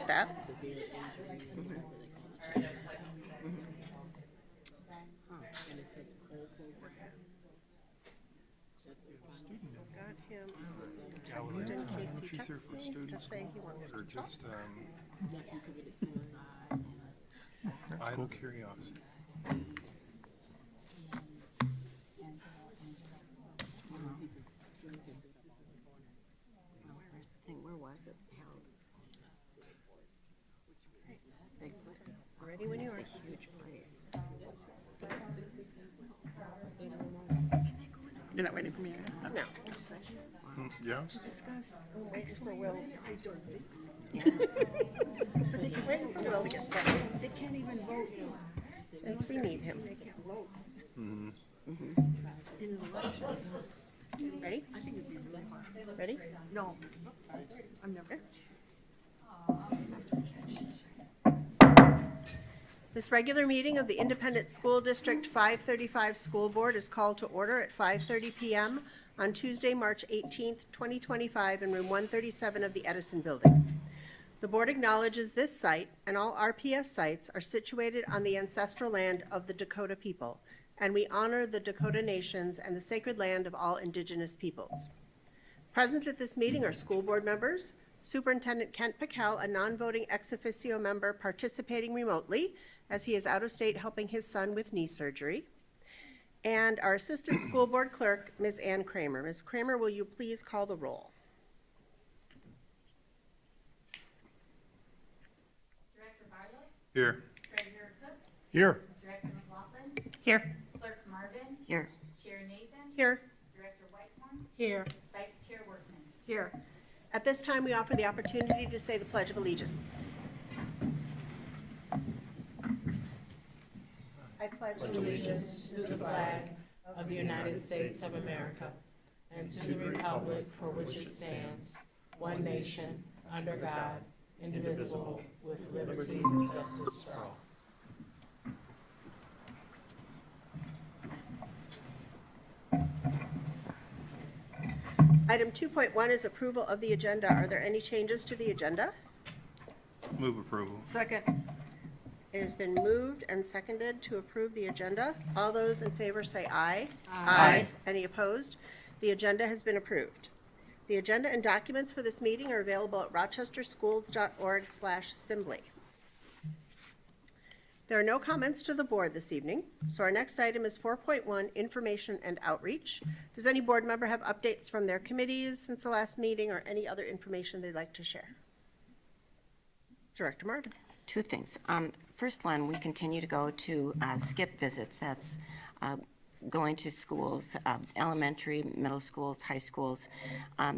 repeat that. Got him just in case he texts me to say he wants to talk. That's cool. Curiosity. Where was it held? Ready when you are. It's a huge place. You're not waiting for me? No. Yeah. To discuss. Thanks for Will. Yeah. But they can wait for Will to get set. They can't even vote. Since we need him. They can't vote. Mm-hmm. In an election. Ready? I think it'd be really hard. Ready? No. I'm never. This regular meeting of the Independent School District 535 School Board is called to order at 5:30 p.m. on Tuesday, March 18th, 2025 in room 137 of the Edison building. The board acknowledges this site and all RPS sites are situated on the ancestral land of the Dakota people, and we honor the Dakota nations and the sacred land of all indigenous peoples. Present at this meeting are school board members, Superintendent Kent Pickell, a non-voting ex officio member participating remotely as he is out of state helping his son with knee surgery, and our assistant school board clerk, Ms. Ann Kramer. Ms. Kramer, will you please call the roll? Director Barlow, Here. Treasurer Cook, Here. Director McLaughlin, Here. Clerk Marvin, Here. Chair Nathan, Here. Director Whitehorn, Here. Vice Chair Workman. Here. At this time, we offer the opportunity to say the Pledge of Allegiance. I pledge allegiance to the flag of the United States of America and to the republic for which it stands, one nation, under God, indivisible, with liberty and justice for all. Item 2.1 is approval of the agenda. Are there any changes to the agenda? Move approval. Second. It has been moved and seconded to approve the agenda. All those in favor say aye. Aye. Any opposed? The agenda has been approved. The agenda and documents for this meeting are available at rochesterschools.org/assembly. There are no comments to the board this evening, so our next item is 4.1, information and outreach. Does any board member have updates from their committees since the last meeting or any other information they'd like to share? Director Marvin. Two things. First one, we continue to go to skip visits. That's going to schools, elementary, middle schools, high schools,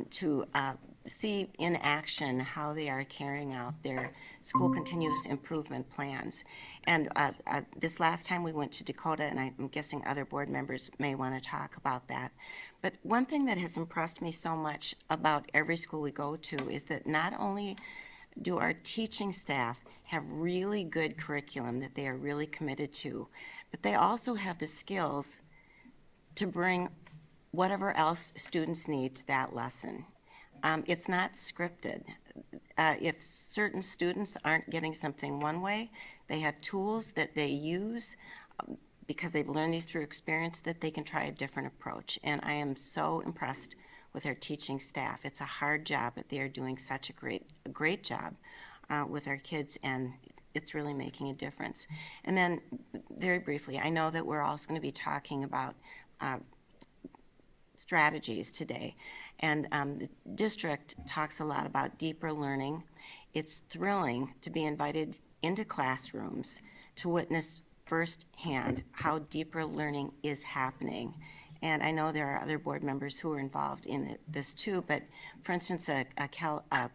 to see in action how they are carrying out their school continuous improvement plans. And this last time we went to Dakota, and I'm guessing other board members may want to talk about that. But one thing that has impressed me so much about every school we go to is that not only do our teaching staff have really good curriculum that they are really committed to, but they also have the skills to bring whatever else students need to that lesson. It's not scripted. If certain students aren't getting something one way, they have tools that they use because they've learned these through experience that they can try a different approach. And I am so impressed with our teaching staff. It's a hard job, but they are doing such a great job with our kids, and it's really making a difference. And then, very briefly, I know that we're also going to be talking about strategies today, and the district talks a lot about deeper learning. It's thrilling to be invited into classrooms to witness firsthand how deeper learning is happening. And I know there are other board members who are involved in this too, but for instance, a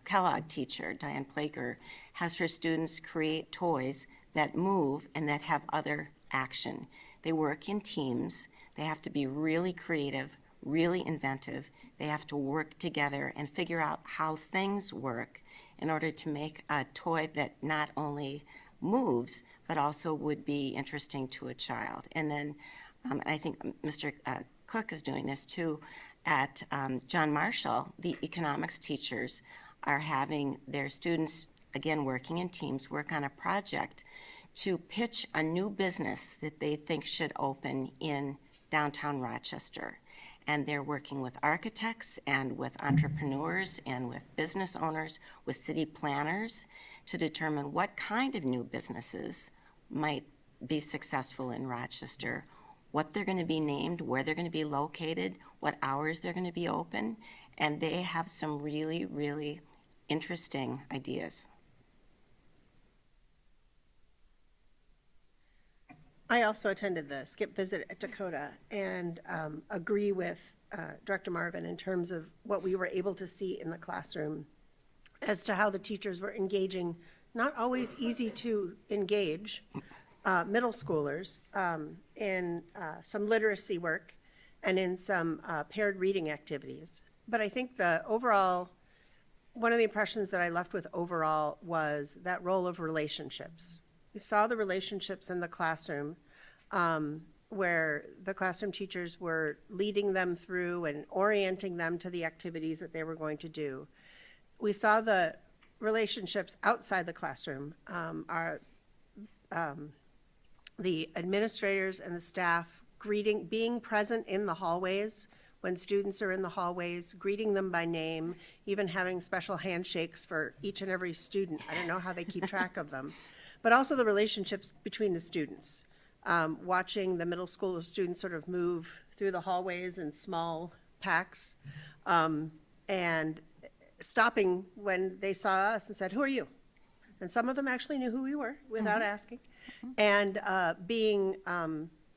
Kellogg teacher, Diane Plager, has her students create toys that move and that have other action. They work in teams. They have to be really creative, really inventive. They have to work together and figure out how things work in order to make a toy that not only moves, but also would be interesting to a child. And then I think Mr. Cook is doing this too. At John Marshall, the economics teachers are having their students again, working in teams, work on a project to pitch a new business that they think should open in downtown Rochester. And they're working with architects and with entrepreneurs and with business owners, with city planners to determine what kind of new businesses might be successful in Rochester, what they're going to be named, where they're going to be located, what hours they're going to be open, and they have some really, really interesting ideas. I also attended the skip visit at Dakota and agree with Director Marvin in terms of what we were able to see in the classroom as to how the teachers were engaging, not always easy to engage, middle schoolers in some literacy work and in some paired reading activities. But I think the overall, one of the impressions that I left with overall was that role of relationships. We saw the relationships in the classroom where the classroom teachers were leading them through and orienting them to the activities that they were going to do. We saw the relationships outside the classroom, the administrators and the staff being present in the hallways when students are in the hallways, greeting them by name, even having special handshakes for each and every student. I don't know how they keep track of them. But also the relationships between the students. Watching the middle school students sort of move through the hallways in small packs and stopping when they saw us and said, "Who are you?" And some of them actually knew who we were without asking. And being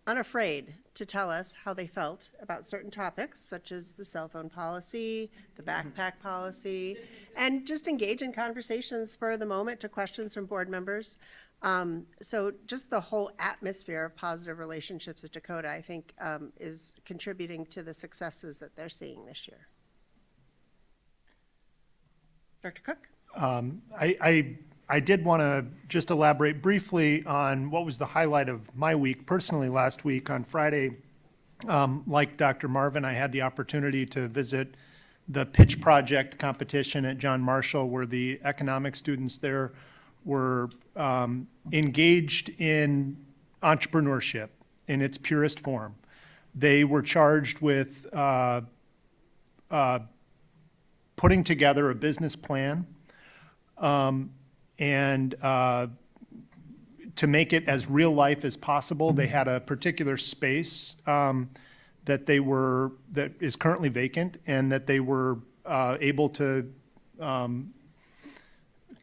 unafraid to tell us how they felt about certain topics, such as the cell phone policy, the backpack policy, and just engage in conversations spur of the moment to questions from board members. So just the whole atmosphere of positive relationships at Dakota, I think, is contributing to the successes that they're seeing this year. Dr. Cook? I did want to just elaborate briefly on what was the highlight of my week. Personally, last week on Friday, like Dr. Marvin, I had the opportunity to visit the pitch project competition at John Marshall, where the economics students there were engaged in entrepreneurship in its purest form. They were charged with putting together a business plan and to make it as real life as possible. They had a particular space that is currently vacant, and that they were able to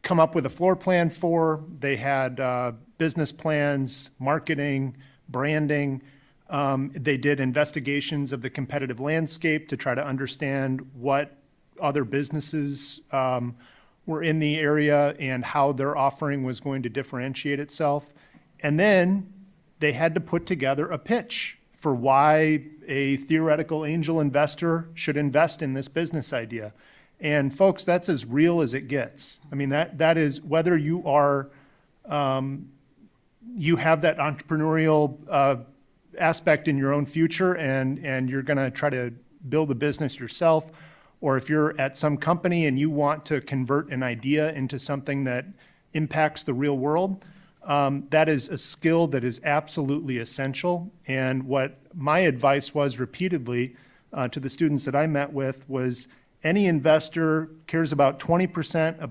come up with a floor plan for. They had business plans, marketing, branding. They did investigations of the competitive landscape to try to understand what other businesses were in the area and how their offering was going to differentiate itself. And then they had to put together a pitch for why a theoretical angel investor should invest in this business idea. And folks, that's as real as it gets. I mean, that is, whether you are, you have that entrepreneurial aspect in your own future and you're gonna try to build a business yourself, or if you're at some company and you want to convert an idea into something that impacts the real world, that is a skill that is absolutely essential. And what my advice was repeatedly to the students that I met with was, any investor cares about 20%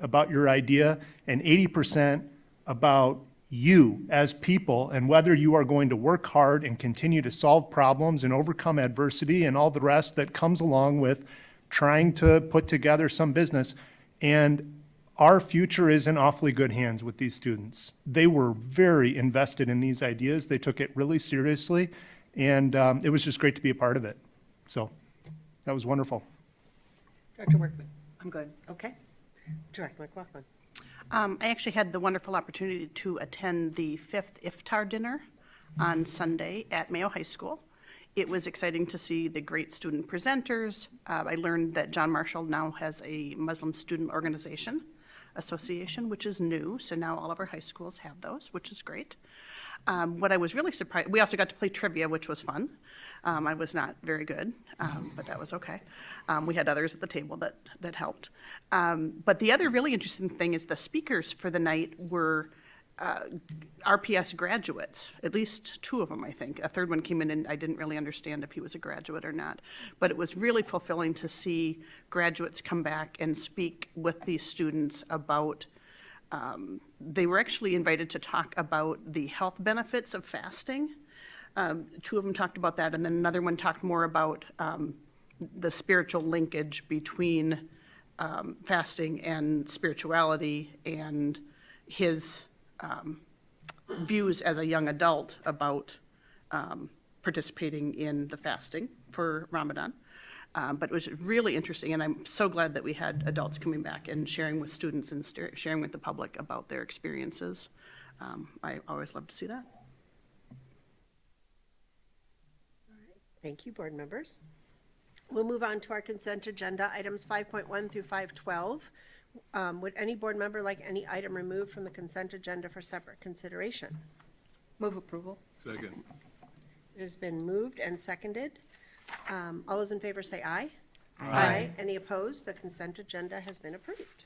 about your idea and 80% about you as people, and whether you are going to work hard and continue to solve problems and overcome adversity and all the rest that comes along with trying to put together some business. And our future is in awfully good hands with these students. They were very invested in these ideas. They took it really seriously, and it was just great to be a part of it. So that was wonderful. Dr. Workman? I'm good. Okay. Director McLaughlin? I actually had the wonderful opportunity to attend the 5th Iftar dinner on Sunday at Mayo High School. It was exciting to see the great student presenters. I learned that John Marshall now has a Muslim student organization Association, which is new, so now all of our high schools have those, which is great. What I was really surprised, we also got to play trivia, which was fun. I was not very good, but that was okay. We had others at the table that helped. But the other really interesting thing is the speakers for the night were RPS graduates, at least 2 of them, I think. A third one came in and I didn't really understand if he was a graduate or not. But it was really fulfilling to see graduates come back and speak with these students about, they were actually invited to talk about the health benefits of fasting. 2 of them talked about that, and then another one talked more about the spiritual linkage between fasting and spirituality and his views as a young adult about participating in the fasting for Ramadan. But it was really interesting, and I'm so glad that we had adults coming back and sharing with students and sharing with the public about their experiences. I always love to see that. Thank you, board members. We'll move on to our consent agenda, items 5.1 through 5.12. Would any board member like any item removed from the consent agenda for separate consideration? Move approval. Second. It has been moved and seconded. All those in favor say aye. Aye. Any opposed? The consent agenda has been approved.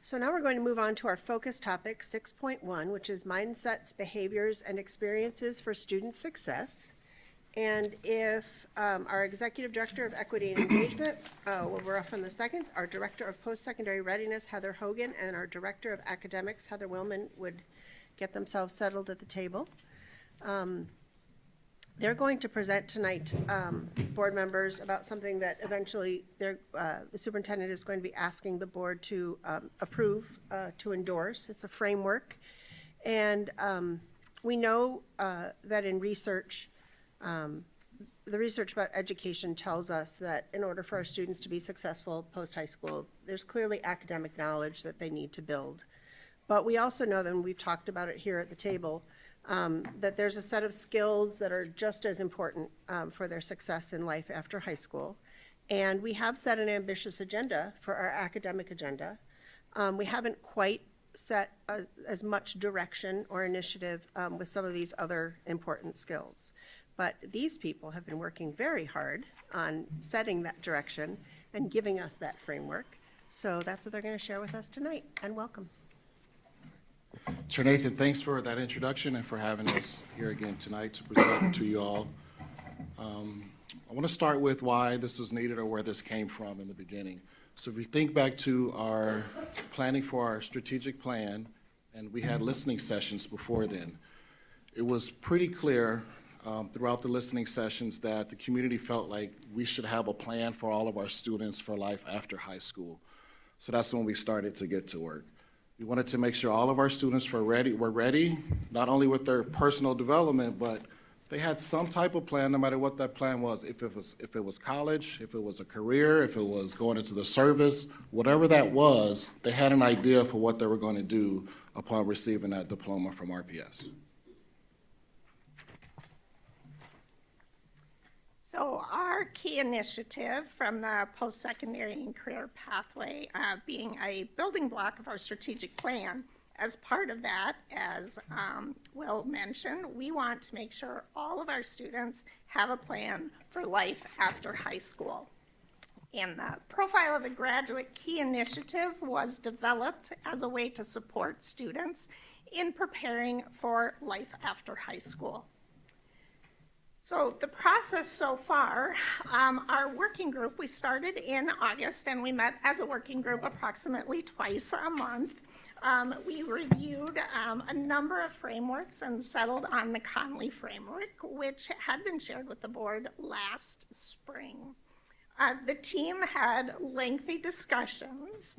So now we're going to move on to our focus topic, 6.1, which is mindsets, behaviors, and experiences for student success. And if our Executive Director of Equity and Engagement, we're off on the second, our Director of Post-Secondary Readiness, Heather Hogan, and our Director of Academics, Heather Willman, would get themselves settled at the table. They're going to present tonight, board members, about something that eventually the superintendent is going to be asking the board to approve, to endorse. It's a framework. And we know that in research, the research about education tells us that in order for our students to be successful post-high school, there's clearly academic knowledge that they need to build. But we also know that, and we've talked about it here at the table, that there's a set of skills that are just as important for their success in life after high school. And we have set an ambitious agenda for our academic agenda. We haven't quite set as much direction or initiative with some of these other important skills. But these people have been working very hard on setting that direction and giving us that framework. So that's what they're going to share with us tonight, and welcome. Chair Nathan, thanks for that introduction and for having us here again tonight to present to you all. I want to start with why this was needed or where this came from in the beginning. So if we think back to our planning for our strategic plan, and we had listening sessions before then, it was pretty clear throughout the listening sessions that the community felt like we should have a plan for all of our students for life after high school. So that's when we started to get to work. We wanted to make sure all of our students were ready, not only with their personal development, but they had some type of plan, no matter what that plan was. If it was college, if it was a career, if it was going into the service, whatever that was, they had an idea for what they were going to do upon receiving that diploma from RPS. So our key initiative from the post-secondary and career pathway being a building block of our strategic plan, as part of that, as Will mentioned, we want to make sure all of our students have a plan for life after high school. And the Profile of a Graduate Key Initiative was developed as a way to support students in preparing for life after high school. So the process so far, our working group, we started in August and we met as a working group approximately twice a month. We reviewed a number of frameworks and settled on the Conley framework, which had been shared with the board last spring. The team had lengthy discussions,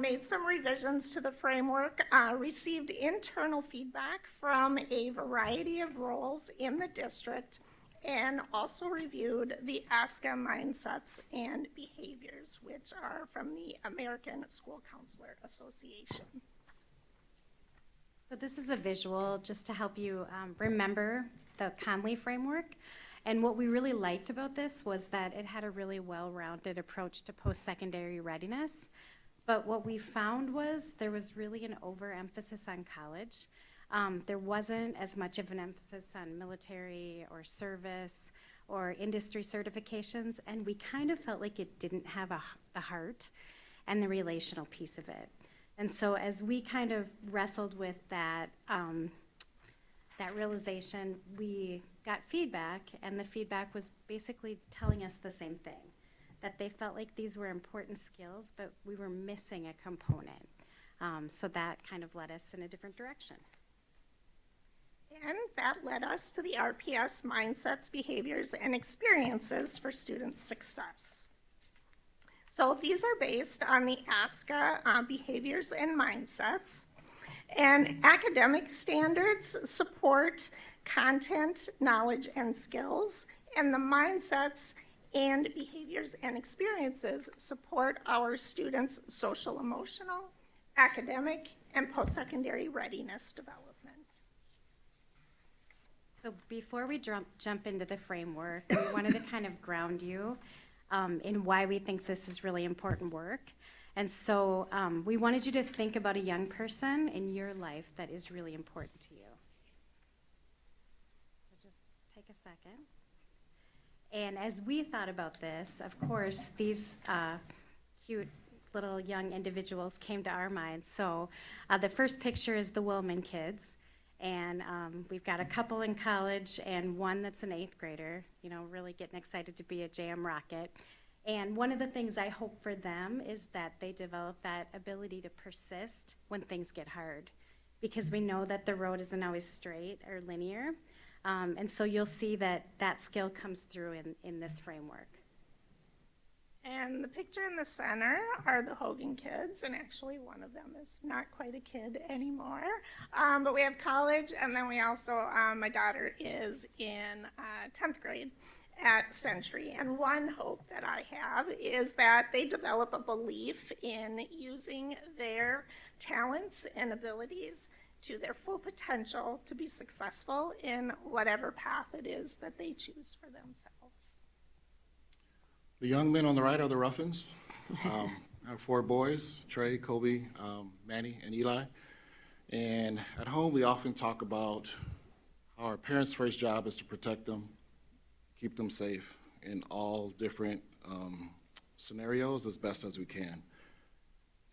made some revisions to the framework, received internal feedback from a variety of roles in the district, and also reviewed the ASCA mindsets and behaviors, which are from the American School Counselor Association. So this is a visual just to help you remember the Conley framework. And what we really liked about this was that it had a really well-rounded approach to post-secondary readiness. But what we found was there was really an overemphasis on college. There wasn't as much of an emphasis on military or service or industry certifications, and we kind of felt like it didn't have the heart and the relational piece of it. And so as we kind of wrestled with that, that realization, we got feedback, and the feedback was basically telling us the same thing, that they felt like these were important skills, but we were missing a component. So that kind of led us in a different direction. And that led us to the RPS Mindsets, Behaviors, and Experiences for Student Success. So these are based on the ASCA behaviors and mindsets. And academic standards support content, knowledge, and skills. And the mindsets and behaviors and experiences support our students' social, emotional, academic, and post-secondary readiness development. So before we jump into the framework, we wanted to kind of ground you in why we think this is really important work. And so we wanted you to think about a young person in your life that is really important to you. So just take a second. And as we thought about this, of course, these cute little young individuals came to our minds. So the first picture is the Willman kids. And we've got a couple in college and one that's an 8th grader, you know, really getting excited to be a JM Rocket. And one of the things I hope for them is that they develop that ability to persist when things get hard, because we know that the road isn't always straight or linear. And so you'll see that that skill comes through in this framework. And the picture in the center are the Hogan kids, and actually one of them is not quite a kid anymore. But we have college, and then we also, my daughter is in 10th grade at Century. And one hope that I have is that they develop a belief in using their talents and abilities to their full potential to be successful in whatever path it is that they choose for themselves. The young men on the right are the Ruffins. I have 4 boys, Trey, Kobe, Manny, and Eli. And at home, we often talk about how our parents' first job is to protect them, keep them safe in all different scenarios as best as we can.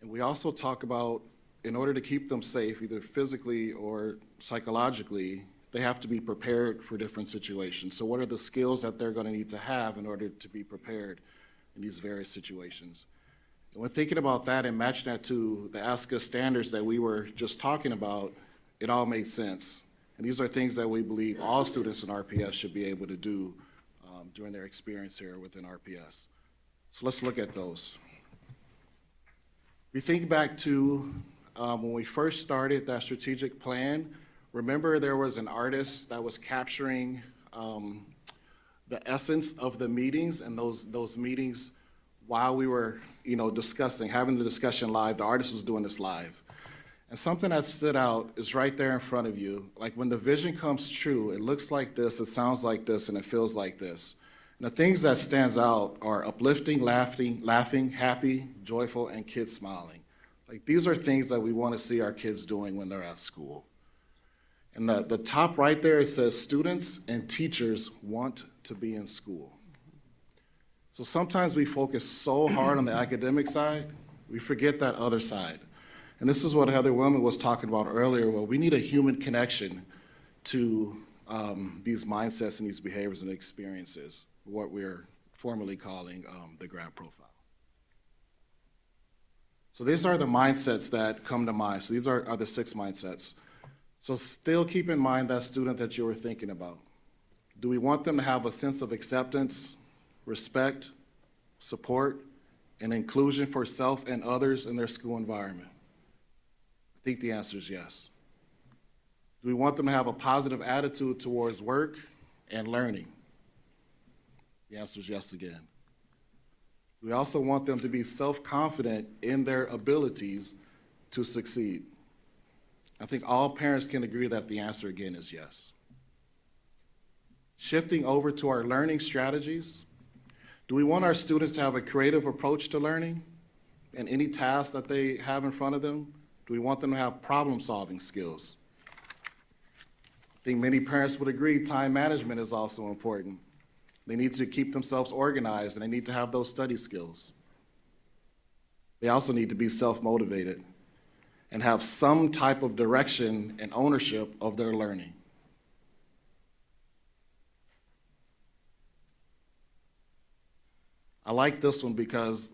And we also talk about, in order to keep them safe, either physically or psychologically, they have to be prepared for different situations. So what are the skills that they're going to need to have in order to be prepared in these various situations? And when thinking about that and matching that to the ASCA standards that we were just talking about, it all made sense. And these are things that we believe all students in RPS should be able to do during their experience here within RPS. So let's look at those. We think back to when we first started that strategic plan. Remember, there was an artist that was capturing the essence of the meetings, and those meetings while we were, discussing, having the discussion live. The artist was doing this live. And something that stood out is right there in front of you. Like, when the vision comes true, it looks like this, it sounds like this, and it feels like this. And the things that stands out are uplifting, laughing, happy, joyful, and kids smiling. Like, these are things that we want to see our kids doing when they're at school. And the top right there, it says students and teachers want to be in school. So sometimes we focus so hard on the academic side, we forget that other side. And this is what Heather Willman was talking about earlier, where we need a human connection to these mindsets and these behaviors and experiences, what we're formally calling the grad profile. So these are the mindsets that come to mind. So these are the 6 mindsets. So still keep in mind that student that you were thinking about. Do we want them to have a sense of acceptance, respect, support, and inclusion for self and others in their school environment? I think the answer is yes. Do we want them to have a positive attitude towards work and learning? The answer is yes again. We also want them to be self-confident in their abilities to succeed. I think all parents can agree that the answer again is yes. Shifting over to our learning strategies, do we want our students to have a creative approach to learning in any task that they have in front of them? Do we want them to have problem-solving skills? I think many parents would agree time management is also important. They need to keep themselves organized, and they need to have those study skills. They also need to be self-motivated and have some type of direction and ownership of their learning. I like this one because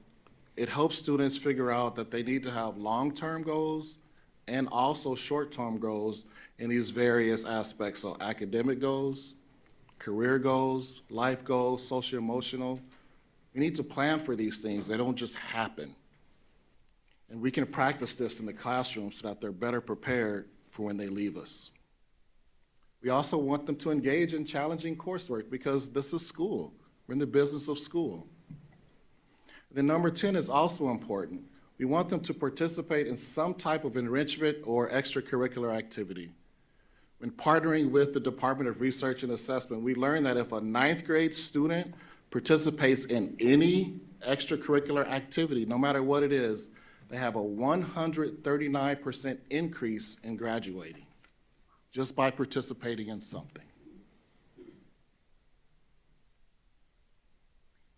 it helps students figure out that they need to have long-term goals and also short-term goals in these various aspects. So academic goals, career goals, life goals, social-emotional. We need to plan for these things. They don't just happen. And we can practice this in the classroom so that they're better prepared for when they leave us. We also want them to engage in challenging coursework because this is school. We're in the business of school. Then number 10 is also important. We want them to participate in some type of enrichment or extracurricular activity. When partnering with the Department of Research and Assessment, we learned that if a 9th grade student participates in any extracurricular activity, no matter what it is, they have a 139% increase in graduating just by participating in something.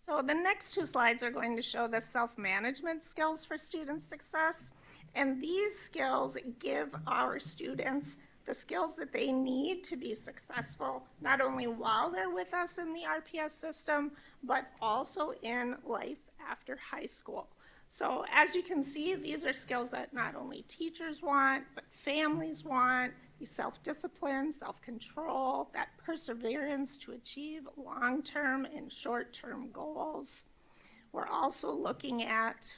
So the next two slides are going to show the self-management skills for student success. And these skills give our students the skills that they need to be successful, not only while they're with us in the RPS system, but also in life after high school. So as you can see, these are skills that not only teachers want, but families want. Self-discipline, self-control, that perseverance to achieve long-term and short-term goals. We're also looking at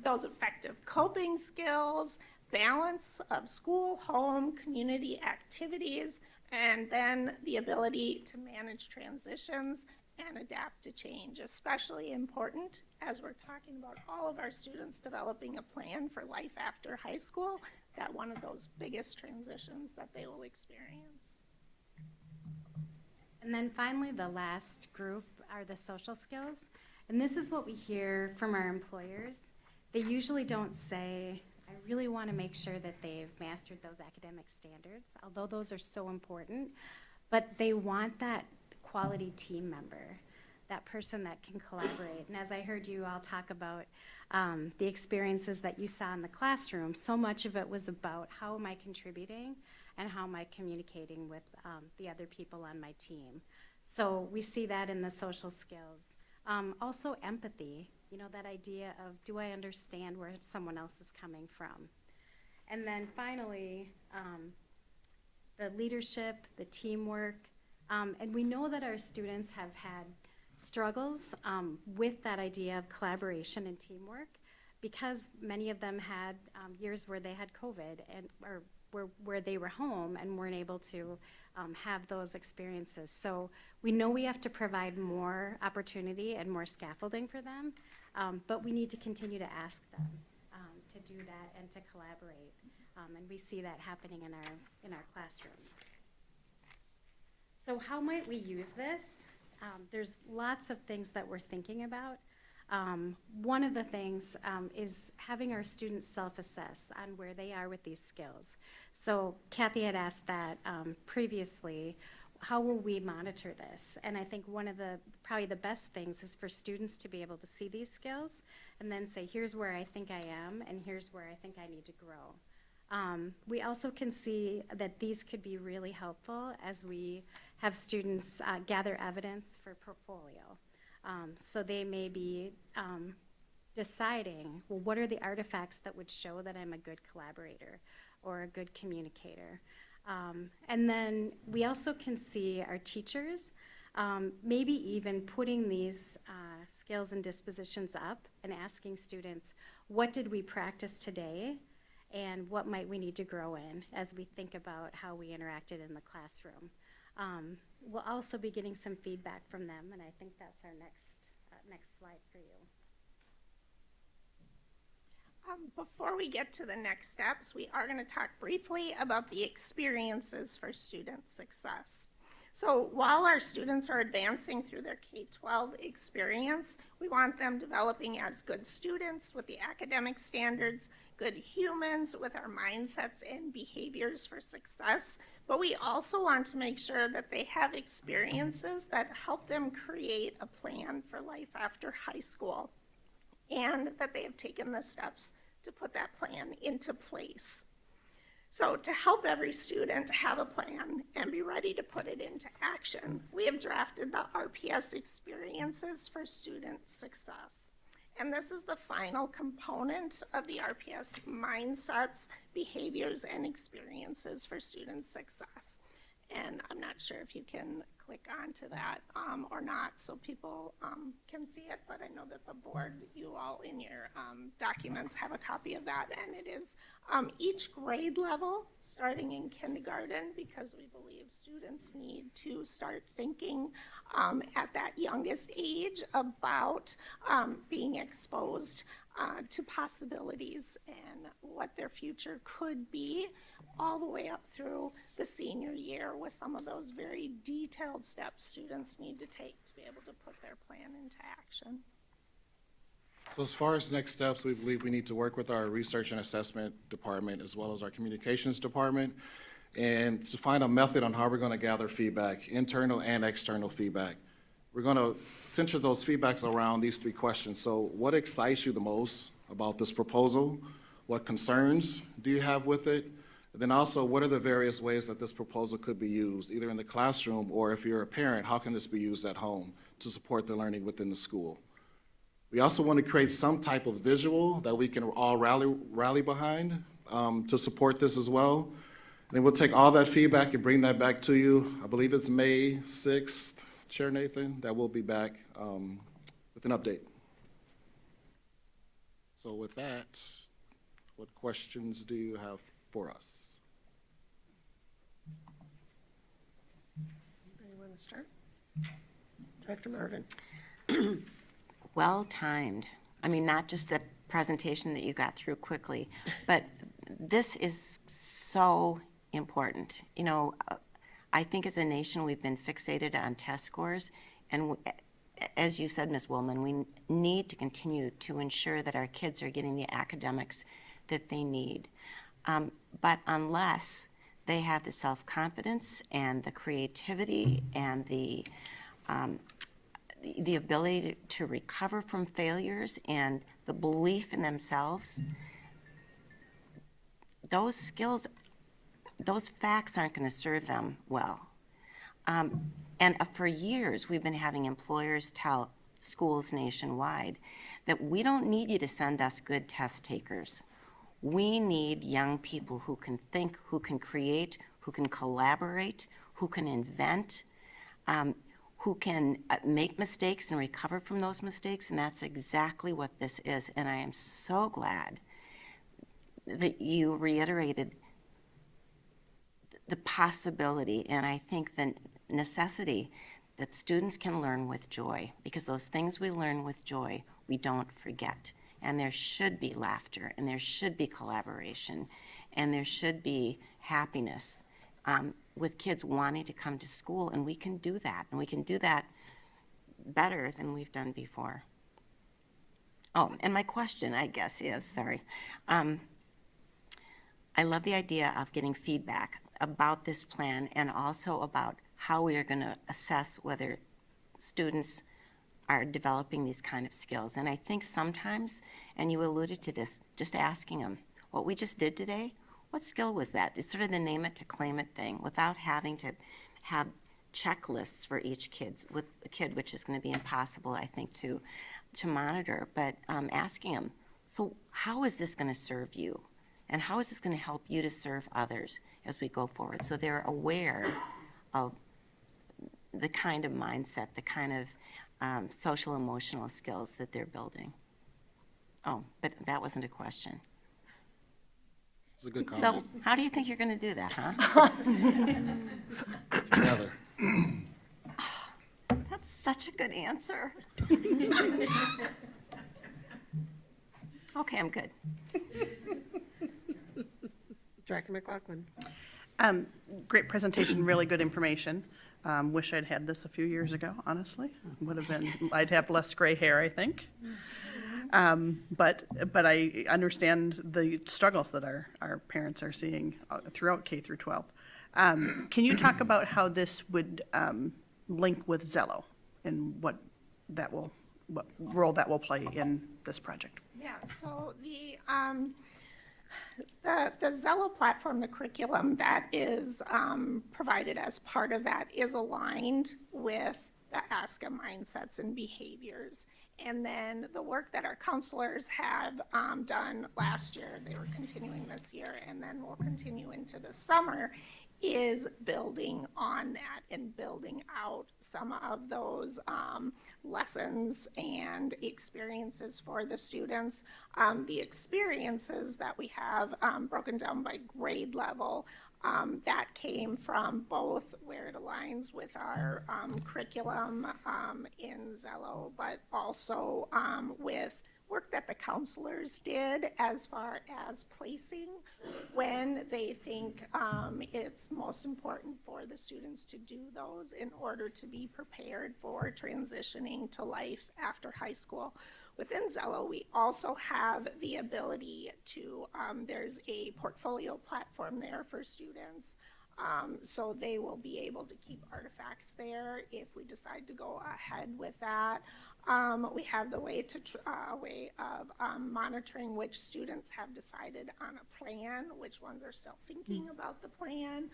those effective coping skills, balance of school, home, community activities, and then the ability to manage transitions and adapt to change, especially important as we're talking about all of our students developing a plan for life after high school, that one of those biggest transitions that they will experience. And then finally, the last group are the social skills. And this is what we hear from our employers. They usually don't say, I really want to make sure that they've mastered those academic standards, although those are so important, but they want that quality team member, that person that can collaborate. And as I heard you all talk about the experiences that you saw in the classroom, so much of it was about how am I contributing and how am I communicating with the other people on my team. So we see that in the social skills. Also empathy, you know, that idea of do I understand where someone else is coming from? And then finally, the leadership, the teamwork, and we know that our students have had struggles with that idea of collaboration and teamwork because many of them had years where they had COVID or where they were home and weren't able to have those experiences. So we know we have to provide more opportunity and more scaffolding for them, but we need to continue to ask them to do that and to collaborate. And we see that happening in our classrooms. So how might we use this? There's lots of things that we're thinking about. One of the things is having our students self-assess on where they are with these skills. So Kathy had asked that previously, how will we monitor this? And I think one of the, probably the best things is for students to be able to see these skills and then say, here's where I think I am and here's where I think I need to grow. We also can see that these could be really helpful as we have students gather evidence for portfolio. So they may be deciding, well, what are the artifacts that would show that I'm a good collaborator or a good communicator? And then we also can see our teachers maybe even putting these skills and dispositions up and asking students, what did we practice today? And what might we need to grow in as we think about how we interacted in the classroom. We'll also be getting some feedback from them, and I think that's our next slide for you. Before we get to the next steps, we are going to talk briefly about the experiences for student success. So while our students are advancing through their K-12 experience, we want them developing as good students with the academic standards, good humans with our mindsets and behaviors for success, but we also want to make sure that they have experiences that help them create a plan for life after high school, and that they have taken the steps to put that plan into place. So to help every student have a plan and be ready to put it into action, we have drafted the RPS experiences for student success. And this is the final component of the RPS mindsets, behaviors, and experiences for student success. And I'm not sure if you can click onto that or not so people can see it, but I know that the board, you all in your documents have a copy of that, and it is each grade level, starting in kindergarten, because we believe students need to start thinking at that youngest age about being exposed to possibilities and what their future could be, all the way up through the senior year with some of those very detailed steps students need to take to be able to put their plan into action. So as far as next steps, we believe we need to work with our research and assessment department as well as our communications department, and to find a method on how we're going to gather feedback, internal and external feedback. We're going to center those feedbacks around these 3 questions. So what excites you the most about this proposal? What concerns do you have with it? And then also, what are the various ways that this proposal could be used, either in the classroom, or if you're a parent, how can this be used at home to support the learning within the school? We also want to create some type of visual that we can all rally behind to support this as well. And then we'll take all that feedback and bring that back to you. I believe it's May 6th, Chair Nathan, that we'll be back with an update. So with that, what questions do you have for us? You want to start? Director Marvin. Well timed. I mean, not just the presentation that you got through quickly, but this is so important. You know, I think as a nation, we've been fixated on test scores, and as you said, Ms. Woolman, we need to continue to ensure that our kids are getting the academics that they need. But unless they have the self-confidence and the creativity and the ability to recover from failures and the belief in themselves, those skills, those facts aren't going to serve them well. And for years, we've been having employers tell schools nationwide that we don't need you to send us good test takers. We need young people who can think, who can create, who can collaborate, who can invent, who can make mistakes and recover from those mistakes, and that's exactly what this is. And I am so glad that you reiterated the possibility, and I think the necessity that students can learn with joy, because those things we learn with joy, we don't forget. And there should be laughter, and there should be collaboration, and there should be happiness with kids wanting to come to school, and we can do that, and we can do that better than we've done before. Oh, and my question, I guess, is, sorry, I love the idea of getting feedback about this plan and also about how we are going to assess whether students are developing these kind of skills. And I think sometimes, and you alluded to this, just asking them, what we just did today, what skill was that? It's sort of the name it to claim it thing, without having to have checklists for each kid, which is going to be impossible, I think, to monitor. But asking them, so how is this going to serve you? And how is this going to help you to serve others as we go forward? So they're aware of the kind of mindset, the kind of social emotional skills that they're building. Oh, but that wasn't a question. It's a good So comment. how do you think you're going to do that, huh? Together. That's such a good answer. Okay, I'm good. Director McLaughlin. Great presentation, really good information. Wish I'd had this a few years ago, honestly. Would have been, I'd have less gray hair, I think. But I understand the struggles that our parents are seeing throughout K through 12. Can you talk about how this would link with Zello and what role that will play in this project? Yeah, so the Zello platform, the curriculum that is provided as part of that is aligned with the ASCA mindsets and behaviors. And then the work that our counselors have done last year, they were continuing this year, and then will continue into the summer, is building on that and building out some of those lessons and experiences for the students. The experiences that we have broken down by grade level, that came from both where it aligns with our curriculum in Zello, but also with work that the counselors did as far as placing when they think it's most important for the students to do those in order to be prepared for transitioning to life after high school. Within Zello, we also have the ability to, there's a portfolio platform there for students. So they will be able to keep artifacts there if we decide to go ahead with that. We have the way of monitoring which students have decided on a plan, which ones are still thinking about the plan,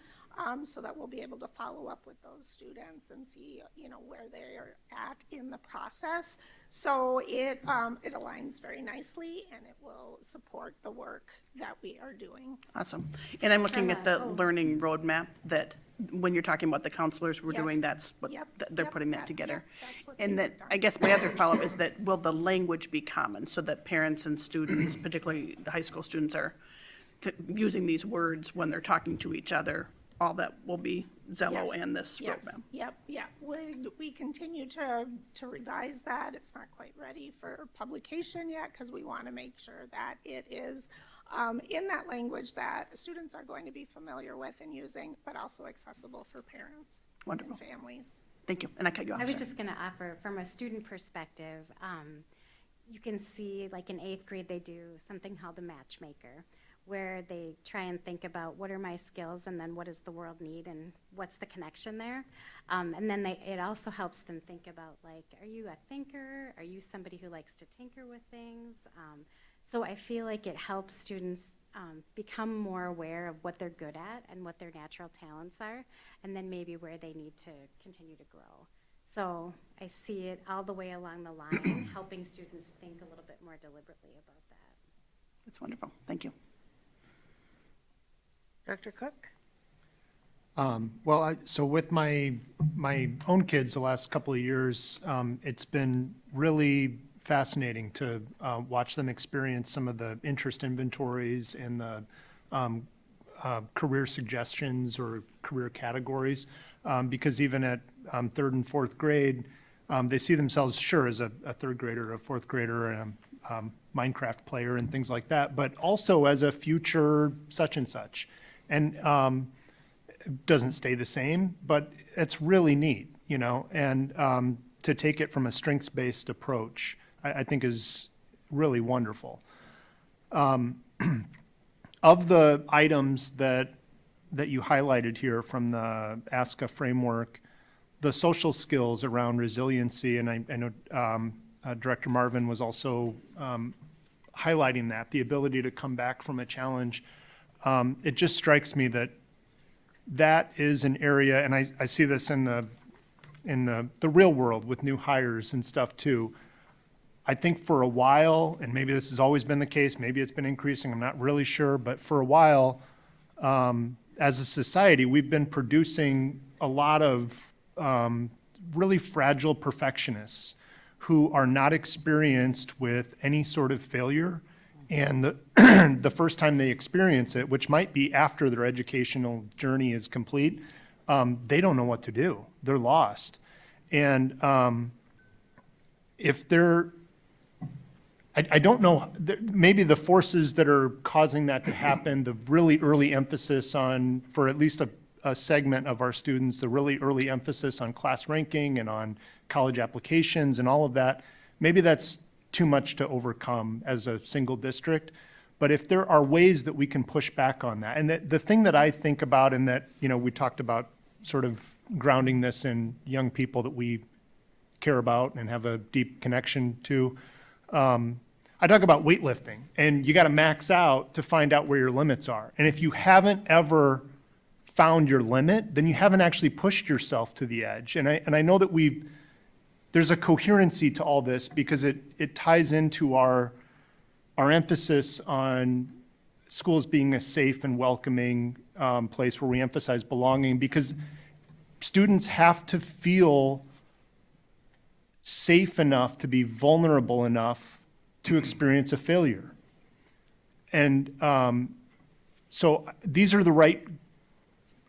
so that we'll be able to follow up with those students and see, where they are at in the process. So it aligns very nicely, and it will support the work that we are doing. Awesome. And I'm looking at the learning roadmap that, when you're talking about the counselors were doing, Yes. that's what Yep, they're yep, putting that together. that's what And they that, worked on. I guess my other follow-up is that, will the language be common so that parents and students, particularly the high school students, are using these words when they're talking to each other? All that will be Zello Yes, and this yes, roadmap. Yep. We continue to revise that. It's not quite ready for publication yet because we want to make sure that it is in that language that students are going to be familiar with and using, but also accessible for parents Wonderful. and families. Thank you. And I cut you off. I was sorry. just going to offer, from a student perspective, you can see, like in 8th grade, they do something called a matchmaker, where they try and think about what are my skills and then what does the world need and what's the connection there. And then it also helps them think about, like, are you a thinker? Are you somebody who likes to tinker with things? So I feel like it helps students become more aware of what they're good at and what their natural talents are, and then maybe where they need to continue to grow. So I see it all the way along the line, helping students think a little bit more deliberately about that. That's wonderful. Thank you. Dr. Cook? So with my own kids the last couple of years, it's been really fascinating to watch them experience some of the interest inventories and the career suggestions or career categories, because even at 3rd and 4th grade, they see themselves, sure, as a 3rd grader, a 4th grader, and a Minecraft player and things like that, but also as a future such and such. And it doesn't stay the same, but it's really neat, and to take it from a strengths-based approach, I think is really wonderful. Of the items that you highlighted here from the ASCA framework, the social skills around resiliency, and I know Director Marvin was also highlighting that, the ability to come back from a challenge. It just strikes me that is an area, and I see this in the real world with new hires and stuff too. I think for a while, and maybe this has always been the case, maybe it's been increasing, I'm not really sure, but for a while, as a society, we've been producing a lot of really fragile perfectionists who are not experienced with any sort of failure. And the first time they experience it, which might be after their educational journey is complete, they don't know what to do. They're lost. And if they're I don't know, maybe the forces that are causing that to happen, the really early emphasis on, for at least a segment of our students, the really early emphasis on class ranking and on college applications and all of that, maybe that's too much to overcome as a single district. But if there are ways that we can push back on that, and the thing that I think about, and that, you know, we talked about sort of grounding this in young people that we care about and have a deep connection to, I talk about weightlifting, and you got to max out to find out where your limits are. And if you haven't ever found your limit, then you haven't actually pushed yourself to the edge. And I know that there's a coherency to all this because it ties into our emphasis on schools being a safe and welcoming place where we emphasize belonging, because students have to feel safe enough to be vulnerable enough to experience a failure. And so these are the right,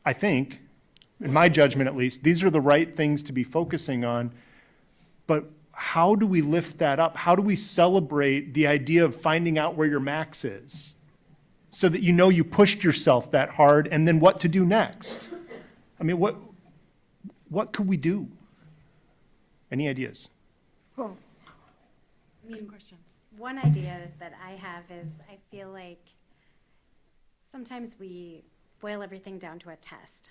I think, in my judgment at least, these are the right things to be focusing on. But how do we lift that up? How do we celebrate the idea of finding out where your max is so that you know you pushed yourself that hard, and then what to do next? I mean, what could we do? Any ideas? Cool. One idea that I have is I feel like sometimes we boil everything down to a test.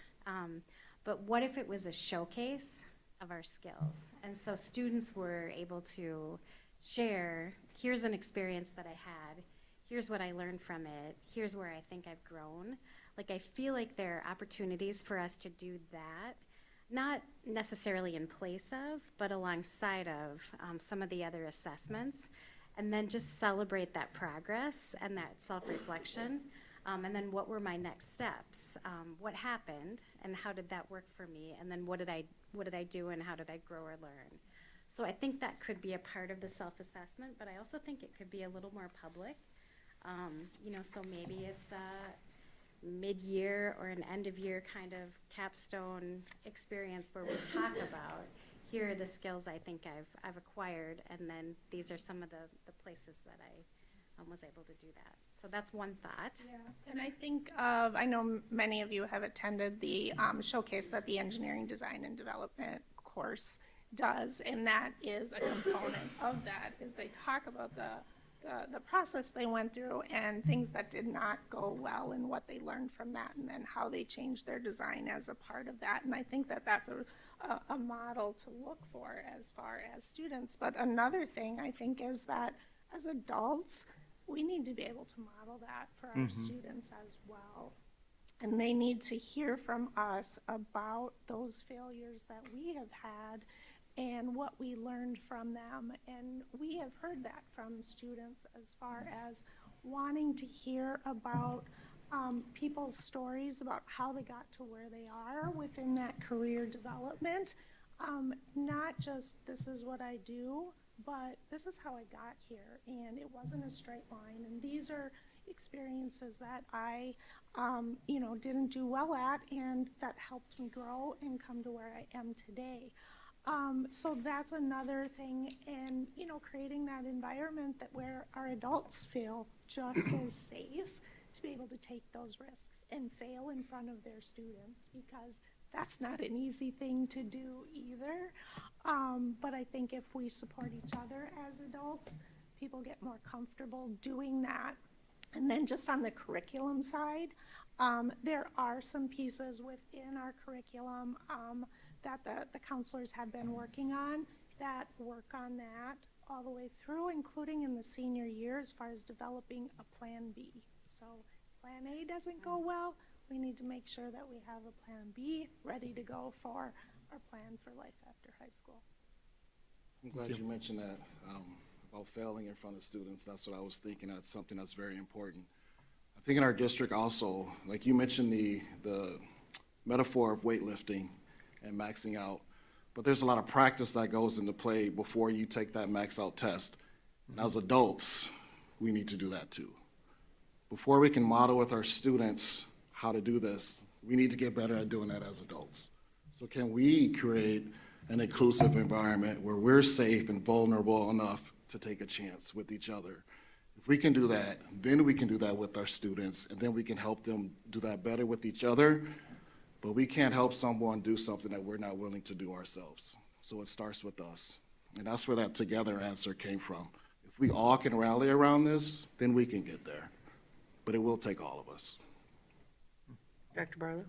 But what if it was a showcase of our skills? And so students were able to share, here's an experience that I had, here's what I learned from it, here's where I think I've grown. Like, I feel like there are opportunities for us to do that, not necessarily in place of, but alongside of some of the other assessments, and then just celebrate that progress and that self-reflection. And then what were my next steps? What happened, and how did that work for me? And then what did I do, and how did I grow or learn? So I think that could be a part of the self-assessment, but I also think it could be a little more public. You know, so maybe it's a mid-year or an end-of-year kind of capstone experience where we talk about, here are the skills I think I've acquired, and then these are some of the places that I was able to do that. So that's one thought. Yeah, and I think I know many of you have attended the showcase that the Engineering Design and Development course does, and that is a component of that, is they talk about the process they went through and things that did not go well and what they learned from that, and then how they changed their design as a part of that. And I think that that's a model to look for as far as students. But another thing I think is that as adults, we need to be able to model that for our students as well. And they need to hear from us about those failures that we have had and what we learned from them. And we have heard that from students as far as wanting to hear about people's stories about how they got to where they are within that career development. Not just, this is what I do, but this is how I got here, and it wasn't a straight line. And these are experiences that I, didn't do well at, and that helped me grow and come to where I am today. So that's another thing, and, creating that environment that where our adults feel just as safe to be able to take those risks and fail in front of their students, because that's not an easy thing to do either. But I think if we support each other as adults, people get more comfortable doing that. And then just on the curriculum side, there are some pieces within our curriculum that the counselors have been working on that work on that all the way through, including in the senior year as far as developing a plan B. So plan A doesn't go well, we need to make sure that we have a plan B ready to go for our plan for life after high school. I'm glad you mentioned that about failing in front of students. That's what I was thinking. That's something that's very important. I think in our district also, like you mentioned the metaphor of weightlifting and maxing out, but there's a lot of practice that goes into play before you take that max out test. And as adults, we need to do that too. Before we can model with our students how to do this, we need to get better at doing that as adults. So can we create an inclusive environment where we're safe and vulnerable enough to take a chance with each other. If we can do that, then we can do that with our students, and then we can help them do that better with each other. But we can't help someone do something that we're not willing to do ourselves. So it starts with us. And that's where that together answer came from. If we all can rally around this, then we can get there. But it will take all of us. Dr. Barlow?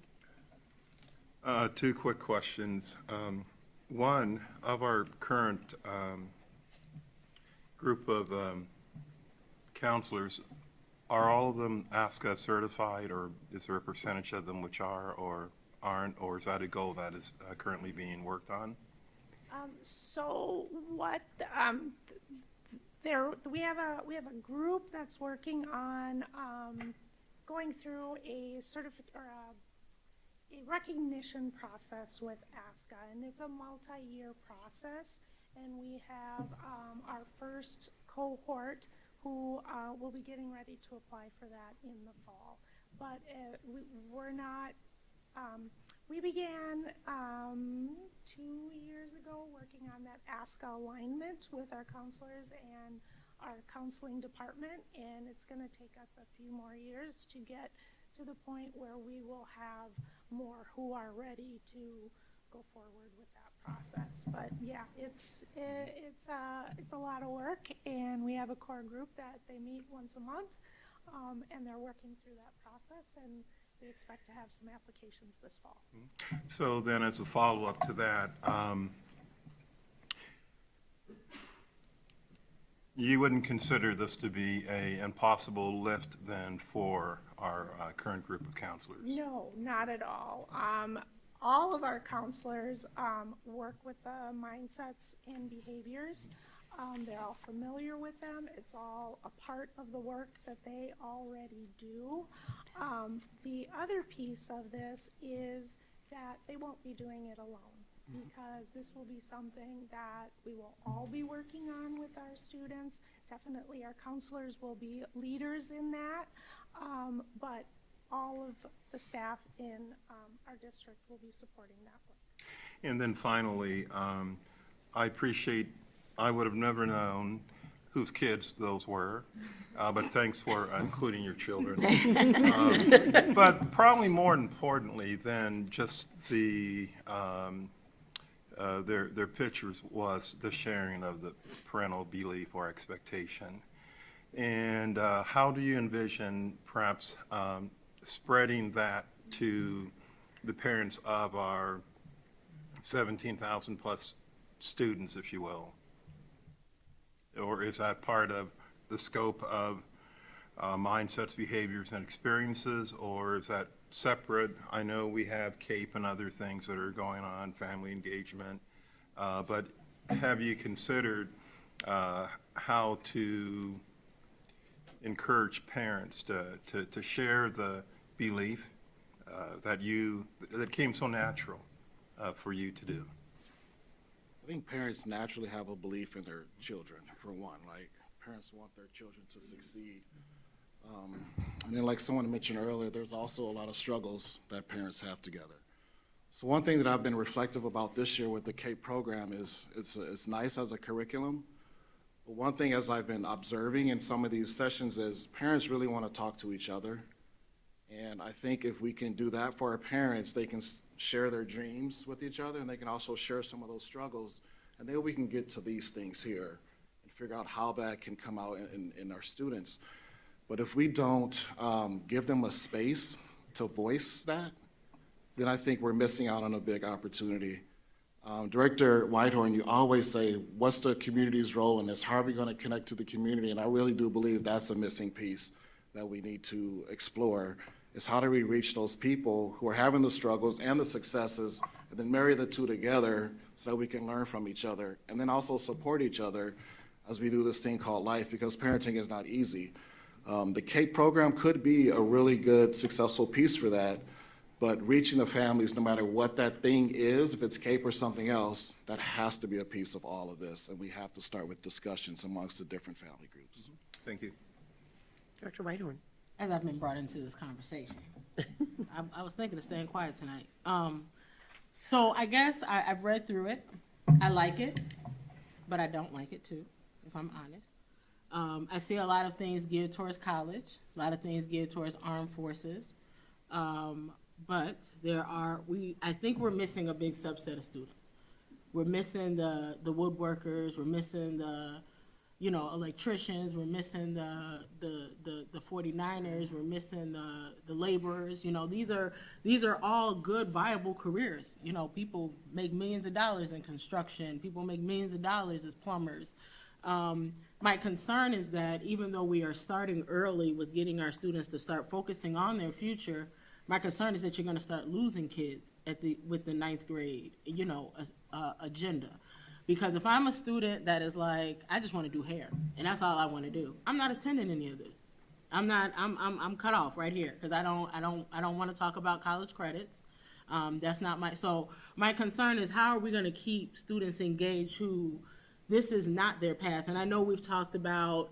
Two quick questions. One, of our current group of counselors, are all of them ASCA certified, or is there a percentage of them which are or aren't, or is that a goal that is currently being worked on? So what, we have a group that's working on, going through a recognition process with ASCA, and it's a multi-year process, and we have, our first cohort who, will be getting ready to apply for that in the fall. But, we're not, we began 2 years ago working on that ASCA alignment with our counselors and our counseling department, and it's going to take us a few more years to get to the point where we will have more who are ready to go forward with that process. But yeah, it's a lot of work, and we have a core group that they meet once a month, and they're working through that process, and we expect to have some applications this fall. So then as a follow-up to that, you wouldn't consider this to be an impossible lift then for our current group of counselors? No, not at all. All of our counselors work with the mindsets and behaviors. They're all familiar with them. It's all a part of the work that they already do. The other piece of this is that they won't be doing it alone, because this will be something that we will all be working on with our students. Definitely our counselors will be leaders in that, but all of the staff in our district will be supporting that work. And then finally, I appreciate, I would have never known whose kids those were, but thanks for including your children. But probably more importantly than just the their pictures was the sharing of the parental belief or expectation. And how do you envision perhaps spreading that to the parents of our 17,000 plus students, if you will? Or is that part of the scope of mindsets, behaviors, and experiences, or is that separate? I know we have CAPE and other things that are going on, family engagement, but have you considered how to encourage parents to share the belief that came so natural for you to do? I think parents naturally have a belief in their children, for one. Like, parents want their children to succeed. And then, like someone mentioned earlier, there's also a lot of struggles that parents have together. So one thing that I've been reflective about this year with the CAPE program is it's nice as a curriculum, but one thing as I've been observing in some of these sessions is parents really want to talk to each other. And I think if we can do that for our parents, they can share their dreams with each other, and they can also share some of those struggles, and then we can get to these things here and figure out how that can come out in our students. But if we don't give them a space to voice that, then I think we're missing out on a big opportunity. Director Whitehorn, you always say, what's the community's role in this? How are we going to connect to the community? And I really do believe that's a missing piece that we need to explore, is how do we reach those people who are having the struggles and the successes, and then marry the two together so that we can learn from each other, and then also support each other as we do this thing called life, because parenting is not easy. The CAPE program could be a really good, successful piece for that, but reaching the families, no matter what that thing is, if it's CAPE or something else, that has to be a piece of all of this, and we have to start with discussions amongst the different family groups. Thank you. Dr. Whitehorn? As I've been brought into this conversation, I was thinking of staying quiet tonight. So I guess I've read through it. I like it, but I don't like it too. if I'm honest. I see a lot of things geared towards college, a lot of things geared towards armed forces. But I think we're missing a big subset of students. We're missing the woodworkers, we're missing the, electricians, we're missing the 49ers, we're missing the laborers. These are all good, viable careers. People make millions of dollars in construction, people make millions of dollars as plumbers. My concern is that even though we are starting early with getting our students to start focusing on their future, my concern is that you're going to start losing kids with the 9th grade, agenda. Because if I'm a student that is like, I just want to do hair and that's all I want to do, I'm not attending any of this. I'm cut off right here because I don't want to talk about college credits. That's not so my concern is how are we going to keep students engaged who this is not their path? And I know we've talked about,